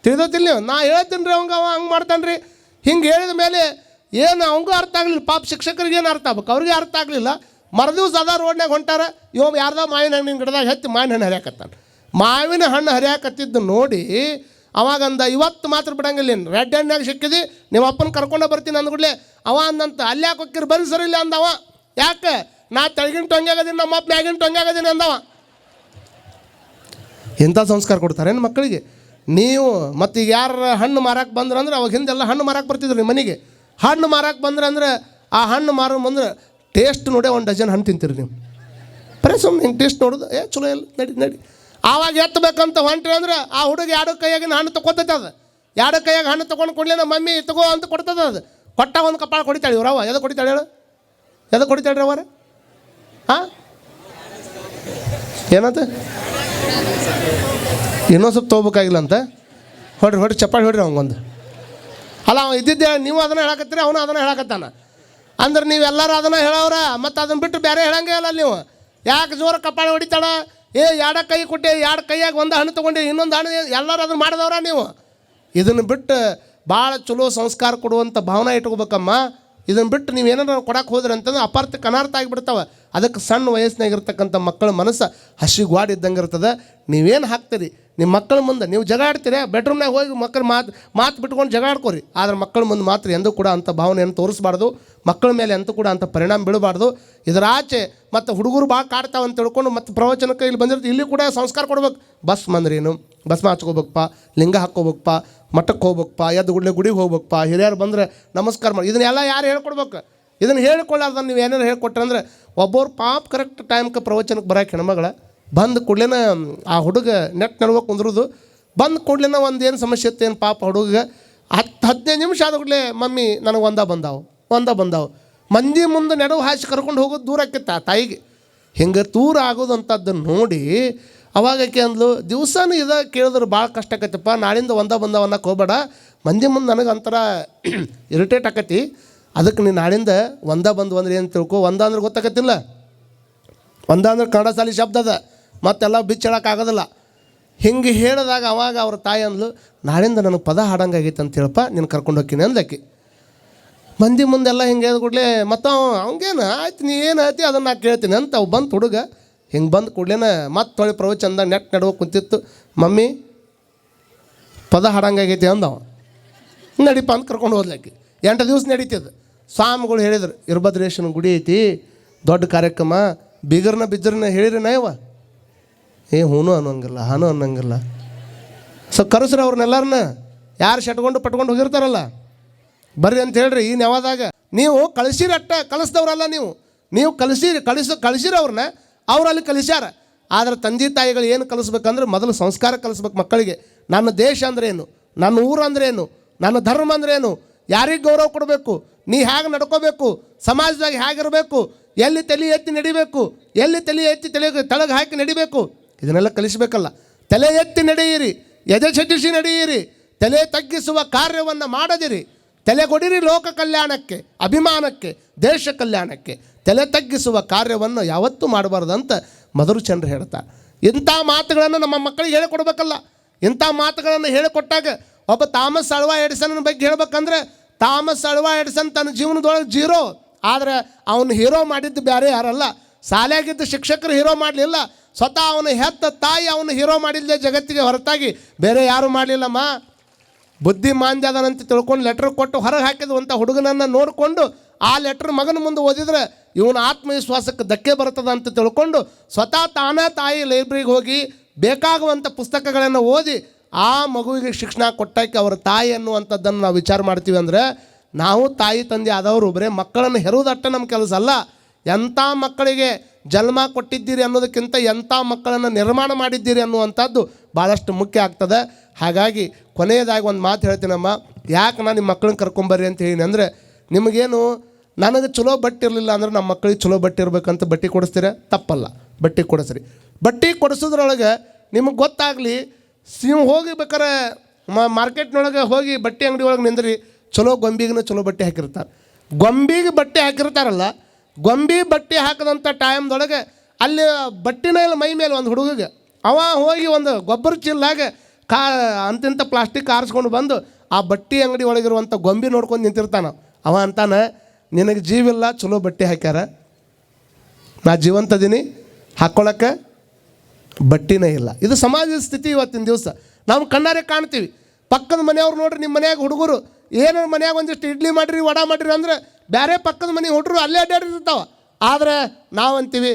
ತಿಳಿದತ್ತಿಲ್ಲ ನೀವು? ನಾ ಹೇಳ್ತೀನಿ ರೀ ಅವಂಗೆ, ಅವ ಹಂಗೆ ಮಾಡ್ತಾನೆ ರೀ. ಹಿಂಗೆ ಹೇಳಿದ ಮೇಲೆ ಏನು ಅವಂಗೂ ಅರ್ಥ ಆಗಲಿಲ್ಲ. ಪಾಪ ಶಿಕ್ಷಕರಿಗೆ ಏನು ಅರ್ಥ ಆಗ್ಬೇಕು? ಅವ್ರಿಗೆ ಅರ್ಥ ಆಗಲಿಲ್ಲ. ಮರದಿವ್ಸ ಅದ ರೋಡ್ನಾಗ ಹೊಂಟಾರ, ಯಾರ್ದೋ ಮಾವಿನ ಹಣ್ಣಿನ ಗಿಡದಾಗ ಹತ್ತಿ ಮಾವಿನ ಹಣ್ಣು ಹರಿಯಾಕತ್ತಾನ. ಮಾವಿನ ಹಣ್ಣು ಹರಿಯಾಕತ್ತಿದ್ದು ನೋಡಿ ಅವಾಗಂದ, ಇವತ್ತು ಮಾತ್ರ ಬಿಡಂಗಿಲ್ಲ, ಏನು ರೆಡ್ ಹಣ್ಣಾಗ ಸಿಕ್ಕಿದಿ, ನಿಮ್ಮ ಅಪ್ಪನ ಕರ್ಕೊಂಡೇ ಬರ್ತೀನಿ ಅಂದ್ಬಿಡ್ಲೆ. ಅವ ಅಂದಂತ ಅಲ್ಲಿ ಯಾಕೆ ಹೋಗ್ತಿರಿ ಬರ್ರಿ ಸರಿ ಇಲ್ಲ ಅಂದವ. ಯಾಕೆ? ನಾ ತೆಳಗಿನ ಟೊಂಗ್ಯಾಗದೀನಿ, ನಮ್ಮ ಅಪ್ಪ ಮ್ಯಾಗಿನ ಟೊಂಗ್ಯಾಗದೀನಿ ಅಂದವ. ಎಂಥ ಸಂಸ್ಕಾರ ಕೊಡ್ತಾರೇನು ಮಕ್ಕಳಿಗೆ? ನೀವು ಮತ್ತು ಈಗ ಯಾರು ಹಣ್ಣು ಮಾರಕ್ಕೆ ಬಂದ್ರೆ ಅವಾಗ ಹಿಂದೆಲ್ಲ ಹಣ್ಣು ಮಾರಕ್ಕೆ ಬರ್ತಿದ್ರು ನಿಮ್ಮ ಮನೆಗೆ. ಹಣ್ಣು ಮಾರಕ್ಕೆ ಬಂದ್ರೆ ಆ ಹಣ್ಣು ಮಾರೋ ಬಂದ್ರೆ ಟೇಸ್ಟ್ ನೋಡಿ 1 ಡಜನ್ ಹಣ್ಣು ತಿಂತೀರಿ ನೀವು. ಬರೀ ಸುಮ್ಮನೆ ಹಿಂಗೆ ಟೇಸ್ಟ್ ನೋಡೋದು, ಚಲೋ ಇಲ್ಲ, ನಡಿ. ಆವಾಗ ಎತ್ತಬೇಕಂತ ಹೊಂಟ್ರಿ ಅಂದ್ರೆ ಆ ಹುಡುಗ 2 ಕೈಯಾಗಿನ ಹಣ್ಣು ತೊಗೊತೈತೆ. ಅದು 2 ಕೈಯಾಗ ಹಣ್ಣು ತೊಗೊಂಡು ಕೊಡಲಿ ನಮ್ಮ ಮಮ್ಮಿ ತಗೋ ಅಂತ ಕೊಡ್ತದ. ಅದು ಕೊಟ್ಟ ಒಂದು ಕಪಾಳ ಕೊಡಿತಾಳೆ ಇವ್ರವ. ಎದು ಕೊಡಿತಾಳೆ ಹೇಳು? ಎದು ಕೊಡಿತಾಳ್ರಿ ಅವರ? ಏನಂತ ಇನ್ನೊಂದು ಸ್ವಲ್ಪ ತೊಗೋಬೇಕಾಗಿಲ್ಲ ಅಂತ ಹೊಡ್ರಿ ಚಪ್ಪಾಳಿ ಹೊಡ್ರಿ ಅವಂಗೊಂದು. ಅಲ್ಲ ಅವ ಇದ್ದಿದ್ದೆ, ನೀವು ಅದನ್ನು ಹೇಳಕತ್ತೀರಿ, ಅವನು ಅದನ್ನು ಹೇಳಕತ್ತಾನ. ಅಂದ್ರೆ ನೀವೆಲ್ಲರೂ ಅದನ್ನು ಹೇಳೋರ, ಮತ್ತು ಅದನ್ನು ಬಿಟ್ಟು ಬೇರೆ ಹೇಳಂಗೆ ಇಲ್ಲ ನೀವು. ಯಾಕೆ ಜೋರ ಕಪಾಳಿ ಹೊಡಿತಾಳ? 2 ಕೈ ಕೊಟ್ಟೆ, 2 ಕೈಯಾಗ ಒಂದು ಹಣ್ಣು ತೊಗೊಂಡು ಇನ್ನೊಂದು ಹಣ್ಣು, ಎಲ್ಲರೂ ಅದನ್ನು ಮಾಡಿದವ್ರ ನೀವು. ಇದನ್ನು ಬಿಟ್ಟು ಭಾಳ ಚಲೋ ಸಂಸ್ಕಾರ ಕೊಡುವಂಥ ಭಾವನೆ ಇಟ್ಕೋಬೇಕಮ್ಮ. ಇದನ್ನು ಬಿಟ್ಟು ನೀವು ಏನಾರು ಕೊಡಕ್ಕೆ ಹೋದ್ರಿ ಅಂತಂದ್ರೆ ಅಪಾರ್ಥಕ್ಕೆ ಅನಾರ್ಥ ಆಗಿಬಿಡ್ತಾವೆ. ಅದಕ್ಕೆ ಸಣ್ಣ ವಯಸ್ಸಿನಾಗಿರ್ತಕ್ಕಂಥ ಮಕ್ಕಳ ಮನಸ್ಸು ಹಸಿಗುವಾಡ ಇದ್ದಂಗೆ ಇರ್ತದೆ. ನೀವೇನು ಹಾಕ್ತೀರಿ ನಿಮ್ಮ ಮಕ್ಕಳ ಮುಂದೆ ನೀವು ಜಗಳ ಆಡ್ತೀರಿ, ಬೆಡ್ರೂಮ್ನಾಗ ಹೋಗಿ ಮಕ್ಕಳು ಮಾತು ಬಿಟ್ಕೊಂಡು ಜಗಳ ಆಡ್ಕೋರಿ. ಆದರೆ ಮಕ್ಕಳ ಮುಂದೆ ಮಾತ್ರ ಎಂದೂ ಕೂಡ ಅಂಥ ಭಾವನೆಯನ್ನು ತೋರಿಸ್ಬಾರ್ದು. ಮಕ್ಕಳ ಮೇಲೆ ಅಂತೂ ಕೂಡ ಅಂಥ ಪರಿಣಾಮ ಬೀಳಬಾರ್ದು. ಇದರ ಆಚೆ ಮತ್ತು ಹುಡುಗರು ಭಾಳ ಕಾಡ್ತಾವೆ ಅಂತ ತಿಳ್ಕೊಂಡು ಮತ್ತು ಪ್ರವಚನಕ್ಕೆ ಇಲ್ಲಿ ಬಂದಿರ್ತೀವಿ, ಇಲ್ಲಿ ಕೂಡ ಸಂಸ್ಕಾರ ಕೊಡ್ಬೇಕು. ಬಸ್ ಬಂದ್ರೇನು, ಭಸ್ಮ ಹಚ್ಕೋಬೇಕಪ್ಪ, ಲಿಂಗ ಹಾಕ್ಕೋಬೇಕಪ್ಪ, ಮಠಕ್ಕೆ ಹೋಗ್ಬೇಕಪ್ಪ, ಎದ್ದು ಗುಡಿಗೆ ಹೋಗ್ಬೇಕಪ್ಪ, ಹಿರಿಯರು ಬಂದರೆ ನಮಸ್ಕಾರ ಮಾಡಿ, ಇದನ್ನೆಲ್ಲ ಯಾರು ಹೇಳ್ಕೊಡ್ಬೇಕು? ಇದನ್ನು ಹೇಳ್ಕೊಳ್ಳಾರ್ದ ನೀವು ಏನಾರು ಹೇಳ್ಕೊಟ್ರೆ ಅಂದರೆ ಒಬ್ಬರು ಪಾಪ ಕರೆಕ್ಟ್ ಟೈಮ್ಗೆ ಪ್ರವಚನಕ್ಕೆ ಬರೋಕೆ ಹೆಣ್ಮಗಳ ಬಂದು ಕೂಡಲೇ ಆ ಹುಡುಗ ನೆಟ್ ನಡ್ಬೇಕು ಕುಂದ್ರದು. ಬಂದು ಕೂಡಲೇ ಒಂದು ಏನು ಸಮಸ್ಯೆ ಇತ್ತೇನು ಪಾಪ ಹುಡುಗ 10-15 ನಿಮಿಷ ಆದ ಕೂಡಲೇ ಮಮ್ಮಿ ನನಗೆ ಒಂದ ಬಂದಾವು ಮಂದಿ ಮುಂದೆ ನೆಡವು ಹಾಸಿ ಕರ್ಕೊಂಡು ಹೋಗೋದು ದೂರ ಆಕಿತ್ತ ಆ ತಾಯಿಗೆ. ಹಿಂಗೆ ದೂರ ಆಗೋದಂಥದ್ದನ್ನು ನೋಡಿ ಅವಾಗಕ್ಕೆ ಅಂದ್ಲು, ದಿವಸನೂ ಇದು ಕೇಳಿದ್ರೆ ಭಾಳ ಕಷ್ಟ ಆಕೈತಪ್ಪ, ನಾಳಿಂದ ಬಂದಾವ ಅನ್ನಕ್ಕೆ ಹೋಗಬೇಡ, ಮಂದಿ ಮುಂದೆ ನನಗೆ ಒಂಥರ ಇರಿಟೇಟ್ ಆಕತಿ, ಅದಕ್ಕೆ ನೀನು ನಾಳಿಂದ ಬಂದು ಅಂದ್ರೆ ಏನು ತಿಳ್ಕೊ. ಅಂದ್ರೆ ಗೊತ್ತಾಗತ್ತಿಲ್ಲ, ಅಂದ್ರೆ ಕನ್ನಡ ಶಾಲೆ ಶಬ್ದ ಅದ, ಮತ್ತೆಲ್ಲ ಬಿಚ್ಚಳಕ್ಕಾಗೋದಿಲ್ಲ. ಹಿಂಗೆ ಹೇಳಿದಾಗ ಅವಾಗ ಅವ್ರ ತಾಯಿ ಅಂದ್ಲು, ನಾಳಿಂದ ನನಗೆ ಪದ ಹಾಡಂಗಾಗೈತೆ ಅಂತ ಹೇಳಪ್ಪ, ನೀನು ಕರ್ಕೊಂಡು ಹೋಗ್ತೀನಿ ಅಂದಕ್ಕೆ. ಮಂದಿ ಮುಂದೆಲ್ಲ ಹಿಂಗೆ ಹೇಳ್ಕೊಡ್ಲೆ ಮತ್ತು ಅವಂಗೇನು ಆಯ್ತು ನೀ ಏನು ಆಯ್ತು ಅದನ್ನು ನಾ ಕೇಳ್ತೀನಿ ಅಂತ ಅವು ಬಂತು ಹುಡುಗ. ಹಿಂಗೆ ಬಂದು ಕೂಡಲೇ ಮತ್ತೆ ತೊಳೆ ಪ್ರವಚನದಾಗ ನೆಟ್ ನಡುವೆ ಕುಂತಿತ್ತು. ಮಮ್ಮಿ ಪದ ಹಾಡಂಗಾಗೈತಿ ಅಂದವ. ನಡಿಪ ಅಂತ ಕರ್ಕೊಂಡು ಹೋದ್ಲಕ್ಕೆ. 8 ದಿವಸ ನಡೀತಿದ್ದು. ಸ್ವಾಮಿಗಳು ಹೇಳಿದ್ರು, ಇರ್ಭದ್ರೇಶ್ವರನ ಗುಡಿ ಐತಿ, ದೊಡ್ಡ ಕಾರ್ಯಕ್ರಮ, ಬಿಜ್ಜರನ್ನ ಹೇಳಿರಿ ನಾಯವ ಹೂನು ಅನ್ನೋಂಗಿಲ್ಲ, ಹಾನು ಅನ್ನೋಂಗಿಲ್ಲ. ಸೊ ಕರೆಸ್ರಿ ಅವ್ರನ್ನೆಲ್ಲರನ್ನ, ಯಾರು ಪಟ್ಕೊಂಡು ಹೋಗಿರ್ತಾರಲ್ಲ ಬರ್ರಿ ಅಂತ ಹೇಳ್ರಿ. ಈ ನೆವದಾಗ ನೀವು ಕಳಿಸಿರಿ, ಕಳಿಸ್ದವ್ರಲ್ಲ ನೀವು ಕಳಿಸಿರಿ ಅವ್ರನ್ನ, ಅವ್ರು ಅಲ್ಲಿ ಕಲಿಸ್ಯಾರ. ಆದರೆ ತಂದೆ ತಾಯಿಗಳು ಏನು ಕಲಿಸ್ಬೇಕಂದ್ರೆ ಮೊದಲು ಸಂಸ್ಕಾರ ಕಲಿಸ್ಬೇಕು ಮಕ್ಕಳಿಗೆ. ನನ್ನ ದೇಶ ಅಂದ್ರೇನು, ನನ್ನ ಊರು ಅಂದ್ರೇನು, ನನ್ನ ಧರ್ಮ ಅಂದ್ರೇನು, ಯಾರಿಗೆ ಗೌರವ ಕೊಡಬೇಕು, ನೀ ಹೇಗೆ ನಡ್ಕೋಬೇಕು, ಸಮಾಜದಾಗ ಹೇಗಿರಬೇಕು, ಎಲ್ಲಿ ತಲೆ ಎತ್ತಿ ನಡಿಬೇಕು, ಎಲ್ಲಿ ತಲೆ ಎತ್ತಿ ತೆಳಗೆ ಹಾಕಿ ನಡಿಬೇಕು, ಇದನ್ನೆಲ್ಲ ಕಲಿಸಬೇಕಲ್ಲ. ತಲೆ ಎತ್ತಿ ನಡೆಯಿರಿ, ಎದೆ ಚಟಿಸಿ ನಡೆಯಿರಿ, ತಲೆ ತಗ್ಗಿಸುವ ಕಾರ್ಯವನ್ನು ಮಾಡದಿರಿ, ತಲೆಗೊಡಿರಿ ಲೋಕ ಕಲ್ಯಾಣಕ್ಕೆ, ಅಭಿಮಾನಕ್ಕೆ, ದೇಶ ಕಲ್ಯಾಣಕ್ಕೆ, ತಲೆ ತಗ್ಗಿಸುವ ಕಾರ್ಯವನ್ನು ಯಾವತ್ತೂ ಮಾಡಬಾರ್ದು ಅಂತ ಮಧುರಚಂದ್ರ ಹೇಳ್ತಾರೆ. ಇಂಥ ಮಾತುಗಳನ್ನು ನಮ್ಮ ಮಕ್ಕಳಿಗೆ ಹೇಳಿಕೊಡ್ಬೇಕಲ್ಲ. ಇಂಥ ಮಾತುಗಳನ್ನು ಹೇಳಿಕೊಟ್ಟಾಗ ಒಬ್ಬ ಥಾಮಸ್ ಅಲ್ವಾ ಎಡಿಸನ್ ಬಗ್ಗೆ ಹೇಳ್ಬೇಕಂದ್ರೆ, ಥಾಮಸ್ ಅಲ್ವಾ ಎಡಿಸನ್ ತನ್ನ ಜೀವನದೊಳಗೆ 0, ಆದರೆ ಅವನು ಹೀರೋ ಮಾಡಿದ್ದು ಬೇರೆ ಯಾರಲ್ಲ. ಶಾಲೆಯಾಗಿದ್ದ ಶಿಕ್ಷಕರು ಹೀರೋ ಮಾಡಲಿಲ್ಲ, ಸ್ವತಃ ಅವನು ಹೆತ್ತ ತಾಯಿ ಅವನು ಹೀರೋ ಮಾಡಿದ್ದೆ ಜಗತ್ತಿಗೆ ಹೊರತಾಗಿ ಬೇರೆ ಯಾರು ಮಾಡಲಿಲ್ಲಮ್ಮ. ಬುದ್ಧಿ ಮಾಂದ್ಯ ಅದನಂತ ತಿಳ್ಕೊಂಡು ಲೆಟ್ರ್ ಕೊಟ್ಟು ಹೊರಗೆ ಹಾಕಿದ್ವಂಥ ಹುಡುಗನನ್ನು ನೋಡಿಕೊಂಡು ಆ ಲೆಟ್ರ್ ಮಗನ ಮುಂದೆ ಓದಿದ್ರೆ ಇವನ ಆತ್ಮವಿಶ್ವಾಸಕ್ಕೆ ಧಕ್ಕೆ ಬರ್ತದೆ ಅಂತ ತಿಳ್ಕೊಂಡು ಸ್ವತಃ ತಾಯಿ ಲೈಬ್ರರಿಗೆ ಹೋಗಿ ಬೇಕಾಗುವಂಥ ಪುಸ್ತಕಗಳನ್ನು ಓದಿ ಆ ಮಗುವಿಗೆ ಶಿಕ್ಷಣ ಕೊಟ್ಟಾಕೆ ಅವರ ತಾಯಿ ಅನ್ನುವಂಥದ್ದನ್ನು ನಾವು ವಿಚಾರ ಮಾಡ್ತೀವಿ. ಅಂದರೆ ನಾವು ತಾಯಿ ತಂದೆ ಆದವರು ಬರೀ ಮಕ್ಕಳನ್ನು ಹೆರುವುದಟ್ಟ ನಮ್ಮ ಕೆಲಸ ಅಲ್ಲ. ಎಂಥ ಮಕ್ಕಳಿಗೆ ಜನ್ಮ ಕೊಟ್ಟಿದ್ದೀರಿ ಅನ್ನೋದಕ್ಕಿಂತ ಎಂಥ ಮಕ್ಕಳನ್ನು ನಿರ್ಮಾಣ ಮಾಡಿದ್ದೀರಿ ಅನ್ನುವಂಥದ್ದು ಭಾಳಷ್ಟು ಮುಖ್ಯ ಆಗ್ತದೆ. ಹಾಗಾಗಿ ಕೊನೆಯದಾಗಿ ಒಂದು ಮಾತು ಹೇಳ್ತೀನಮ್ಮ, ಯಾಕೆ ನಾನು ನಿಮ್ಮ ಮಕ್ಕಳನ್ನ ಕರ್ಕೊಂಬರ್ರಿ ಅಂತ ಹೇಳಿ ಅಂದರೆ, ನಿಮಗೇನು ನನಗೆ ಚಲೋ ಬಟ್ಟೆ ಇರಲಿಲ್ಲ ಅಂದ್ರೆ ನಮ್ಮ ಮಕ್ಕಳಿಗೆ ಚಲೋ ಬಟ್ಟೆ ಇರಬೇಕಂತ ಬಟ್ಟೆ ಕೊಡಿಸ್ತೀರ, ತಪ್ಪಲ್ಲ. ಬಟ್ಟೆ ಕೊಡಿಸ್ರಿ. ಬಟ್ಟೆ ಕೊಡಿಸೋದ್ರೊಳಗೆ ನಿಮಗೆ ಗೊತ್ತಾಗಲಿ, ನೀವು ಹೋಗಿ ಬೇಕಾರೆ ಮಾರ್ಕೆಟ್ನೊಳಗೆ ಹೋಗಿ ಬಟ್ಟೆ ಅಂಗಡಿ ಒಳಗೆ ನಿಂದ್ರಿ, ಚಲೋ ಗೊಂಬಿಗೂ ಚಲೋ ಬಟ್ಟೆ ಹಾಕಿರ್ತಾರೆ. ಗೊಂಬಿಗೆ ಬಟ್ಟೆ ಹಾಕಿರ್ತಾರಲ್ಲ, ಗೊಂಬಿ ಬಟ್ಟೆ ಹಾಕಿದಂಥ ಟೈಮ್ದೊಳಗೆ ಅಲ್ಲಿ ಬಟ್ಟೆನ ಇಲ್ಲ ಮೈ ಮೇಲೆ ಒಂದು ಹುಡುಗಿಗೆ ಅವ ಹೋಗಿ ಒಂದು ಗೊಬ್ಬರ ಚೀಲಾಗ ಅಂತಿಂಥ ಪ್ಲಾಸ್ಟಿಕ್ ಆರಿಸ್ಕೊಂಡು ಬಂದು ಆ ಬಟ್ಟೆ ಅಂಗಡಿ ಒಳಗಿರುವಂಥ ಗೊಂಬಿ ನೋಡ್ಕೊಂಡು ನಿಂತಿರ್ತಾನೆ. ಅವ ಅಂತಾನೆ, ನಿನಗೆ ಜೀವಿಲ್ಲ, ಚಲೋ ಬಟ್ಟೆ ಹಾಕ್ಯಾರ, ನಾ ಜೀವಂತದೀನಿ, ಹಾಕ್ಕೊಳಕ್ಕೆ ಬಟ್ಟೆನೇ ಇಲ್ಲ. ಇದು ಸಮಾಜದ ಸ್ಥಿತಿ ಇವತ್ತಿನ ದಿವಸ ನಾವು ಕಣ್ಣಾರೆ ಕಾಣ್ತೀವಿ. ಪಕ್ಕದ ಮನೆಯವ್ರು ನೋಡ್ರಿ, ನಿಮ್ಮ ಮನ್ಯಾಗ ಹುಡುಗರು ಏನೋ ಮನ್ಯಾಗ ಒಂದಿಷ್ಟು ಇಡ್ಲಿ ಮಾಡಿರಿ, ವಡ ಮಾಡಿರಿ ಅಂದ್ರೆ ಬೇರೆ ಪಕ್ಕದ ಮನೆ ಹುಡುಗರು ಅಲ್ಲೇ ಅಡ್ಡಾಡಿರ್ತಾವೆ. ಆದರೆ ನಾವಂತೀವಿ,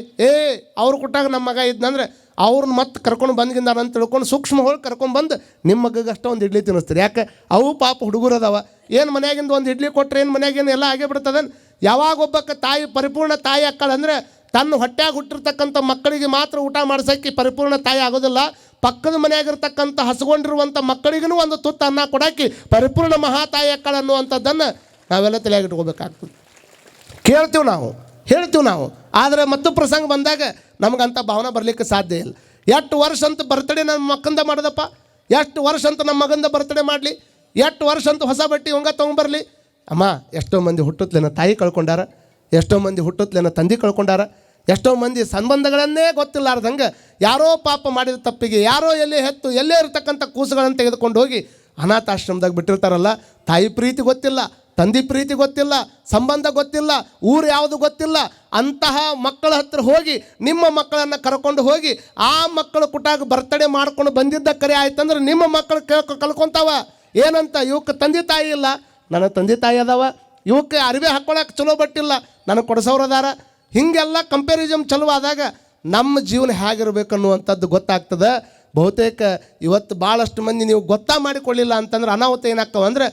ಅವ್ರು ಕೊಟ್ಟಾಗ ನಮ್ಮ ಮಗ ಇದ್ನಂದ್ರೆ ಅವ್ರನ್ನ ಮತ್ತೆ ಕರ್ಕೊಂಡು ಬಂದ್ಗಿಂದ ಅಂತ ತಿಳ್ಕೊಂಡು ಸೂಕ್ಷ್ಮ ಹೋಗಿ ಕರ್ಕೊಂಡು ಬಂದು ನಿಮ್ಮ ಮಗಗೆ ಅಷ್ಟೇ ಒಂದು ಇಡ್ಲಿ ತಿನ್ನಿಸ್ತಾರೆ. ಯಾಕೆ ಅವು ಪಾಪ ಹುಡುಗರು ಅದಾವ, ಏನು ಮನ್ಯಾಗಿಂದ ಒಂದು ಇಡ್ಲಿ ಕೊಟ್ಟರೆ ಏನು ಮನ್ಯಾಗೇನು ಎಲ್ಲ ಆಗೇ ಬಿಡ್ತದೆ. ಯಾವಾಗ ಒಬ್ಬಕ್ಕೆ ತಾಯಿ ಪರಿಪೂರ್ಣ ತಾಯಿ ಅಕ್ಕಳಂದರೆ ತನ್ನ ಹೊಟ್ಟೆಯಾಗ ಹುಟ್ಟಿರ್ತಕ್ಕಂಥ ಮಕ್ಕಳಿಗೆ ಮಾತ್ರ ಊಟ ಮಾಡ್ಸೋಕ್ಕೆ ಪರಿಪೂರ್ಣ ತಾಯಿ ಆಗೋದಿಲ್ಲ. ಪಕ್ಕದ ಮನೆಯಾಗಿರ್ತಕ್ಕಂಥ ಹಸ್ಕೊಂಡಿರುವಂಥ ಮಕ್ಕಳಿಗೂ ಒಂದು ತುತ್ತು ಅನ್ನ ಕೊಡೋಕ್ಕೆ ಪರಿಪೂರ್ಣ ಮಹಾತಾಯಿ ಅಕ್ಕಳ ಅನ್ನುವಂಥದ್ದನ್ನು ನಾವೆಲ್ಲ ತಲೆಯಾಗಿಟ್ಕೋಬೇಕಾಗ್ತದೆ. ಕೇಳ್ತೀವಿ ನಾವು, ಹೇಳ್ತೀವಿ ನಾವು, ಆದರೆ ಮತ್ತು ಪ್ರಸಂಗ ಬಂದಾಗ ನಮಗಂಥ ಭಾವನೆ ಬರಲಿಕ್ಕೆ ಸಾಧ್ಯ ಇಲ್ಲ. ಎಷ್ಟು ವರ್ಷ ಅಂತ ಬರ್ತಡೇ ನಮ್ಮ ಮಕ್ಕಂದ ಮಾಡೋದಪ್ಪ, ಎಷ್ಟು ವರ್ಷ ಅಂತ ನಮ್ಮ ಮಗಂದ ಬರ್ತಡೇ ಮಾಡಲಿ, ಎಷ್ಟು ವರ್ಷ ಅಂತ ಹೊಸ ಬಟ್ಟೆ ಹಂಗ ತೊಗೊಂಬರಲಿ. ಅಮ್ಮ, ಎಷ್ಟೋ ಮಂದಿ ಹುಟ್ಟುತ್ತಲೇನ ತಾಯಿ ಕಳ್ಕೊಂಡಾರ, ಎಷ್ಟೋ ಮಂದಿ ಹುಟ್ಟುತ್ತಲೇನ ತಂದೆ ಕಳ್ಕೊಂಡಾರ, ಎಷ್ಟೋ ಮಂದಿ ಸಂಬಂಧಗಳನ್ನೇ ಗೊತ್ತಿಲ್ಲಾರ್ದಂಗೆ ಯಾರೋ ಪಾಪ ಮಾಡಿದ ತಪ್ಪಿಗೆ ಯಾರೋ ಎಲ್ಲೇ ಇರತಕ್ಕಂಥ ಕೂಸುಗಳನ್ನು ತೆಗೆದುಕೊಂಡು ಹೋಗಿ ಅನಾಥಾಶ್ರಮದಾಗ ಬಿಟ್ಟಿರ್ತಾರಲ್ಲ. ತಾಯಿ ಪ್ರೀತಿ ಗೊತ್ತಿಲ್ಲ, ತಂದೆ ಪ್ರೀತಿ ಗೊತ್ತಿಲ್ಲ, ಸಂಬಂಧ ಗೊತ್ತಿಲ್ಲ, ಊರು ಯಾವುದು ಗೊತ್ತಿಲ್ಲ, ಅಂತಹ ಮಕ್ಕಳ ಹತ್ರ ಹೋಗಿ ನಿಮ್ಮ ಮಕ್ಕಳನ್ನು ಕರ್ಕೊಂಡು ಹೋಗಿ ಆ ಮಕ್ಕಳು ಕುಟಾಗ ಬರ್ತಡೇ ಮಾಡ್ಕೊಂಡು ಬಂದಿದ್ದ ಕರೆ ಆಯ್ತಂದ್ರೆ ನಿಮ್ಮ ಮಕ್ಕಳು ಕಲ್ಕೊಂತಾವ. ಏನಂತ, ಇವಕ್ಕೆ ತಂದೆ ತಾಯಿ ಇಲ್ಲ, ನನಗೆ ತಂದೆ ತಾಯಿ ಅದಾವ, ಇವಕ್ಕೆ ಅರಿವೆ ಹಾಕ್ಕೊಳಕ್ಕೆ ಚಲೋ ಬಟ್ಟಿಲ್ಲ, ನನಗೆ ಕೊಡಿಸೋರದಾರ. ಹೀಗೆಲ್ಲ ಕಂಪ್ಯಾರಿಸಮ್ ಚಲೋ ಆದಾಗ ನಮ್ಮ ಜೀವನ ಹೇಗಿರ್ಬೇಕು ಅನ್ನುವಂಥದ್ದು ಗೊತ್ತಾಗ್ತದೆ. ಬಹುತೇಕ ಇವತ್ತು ಭಾಳಷ್ಟು ಮಂದಿ ನೀವು ಗೊತ್ತಾ ಮಾಡಿಕೊಳ್ಳಿಲ್ಲ ಅಂತಂದ್ರೆ ಅನಾಹುತ ಏನಾಗ್ತಾವೆ ಅಂದರೆ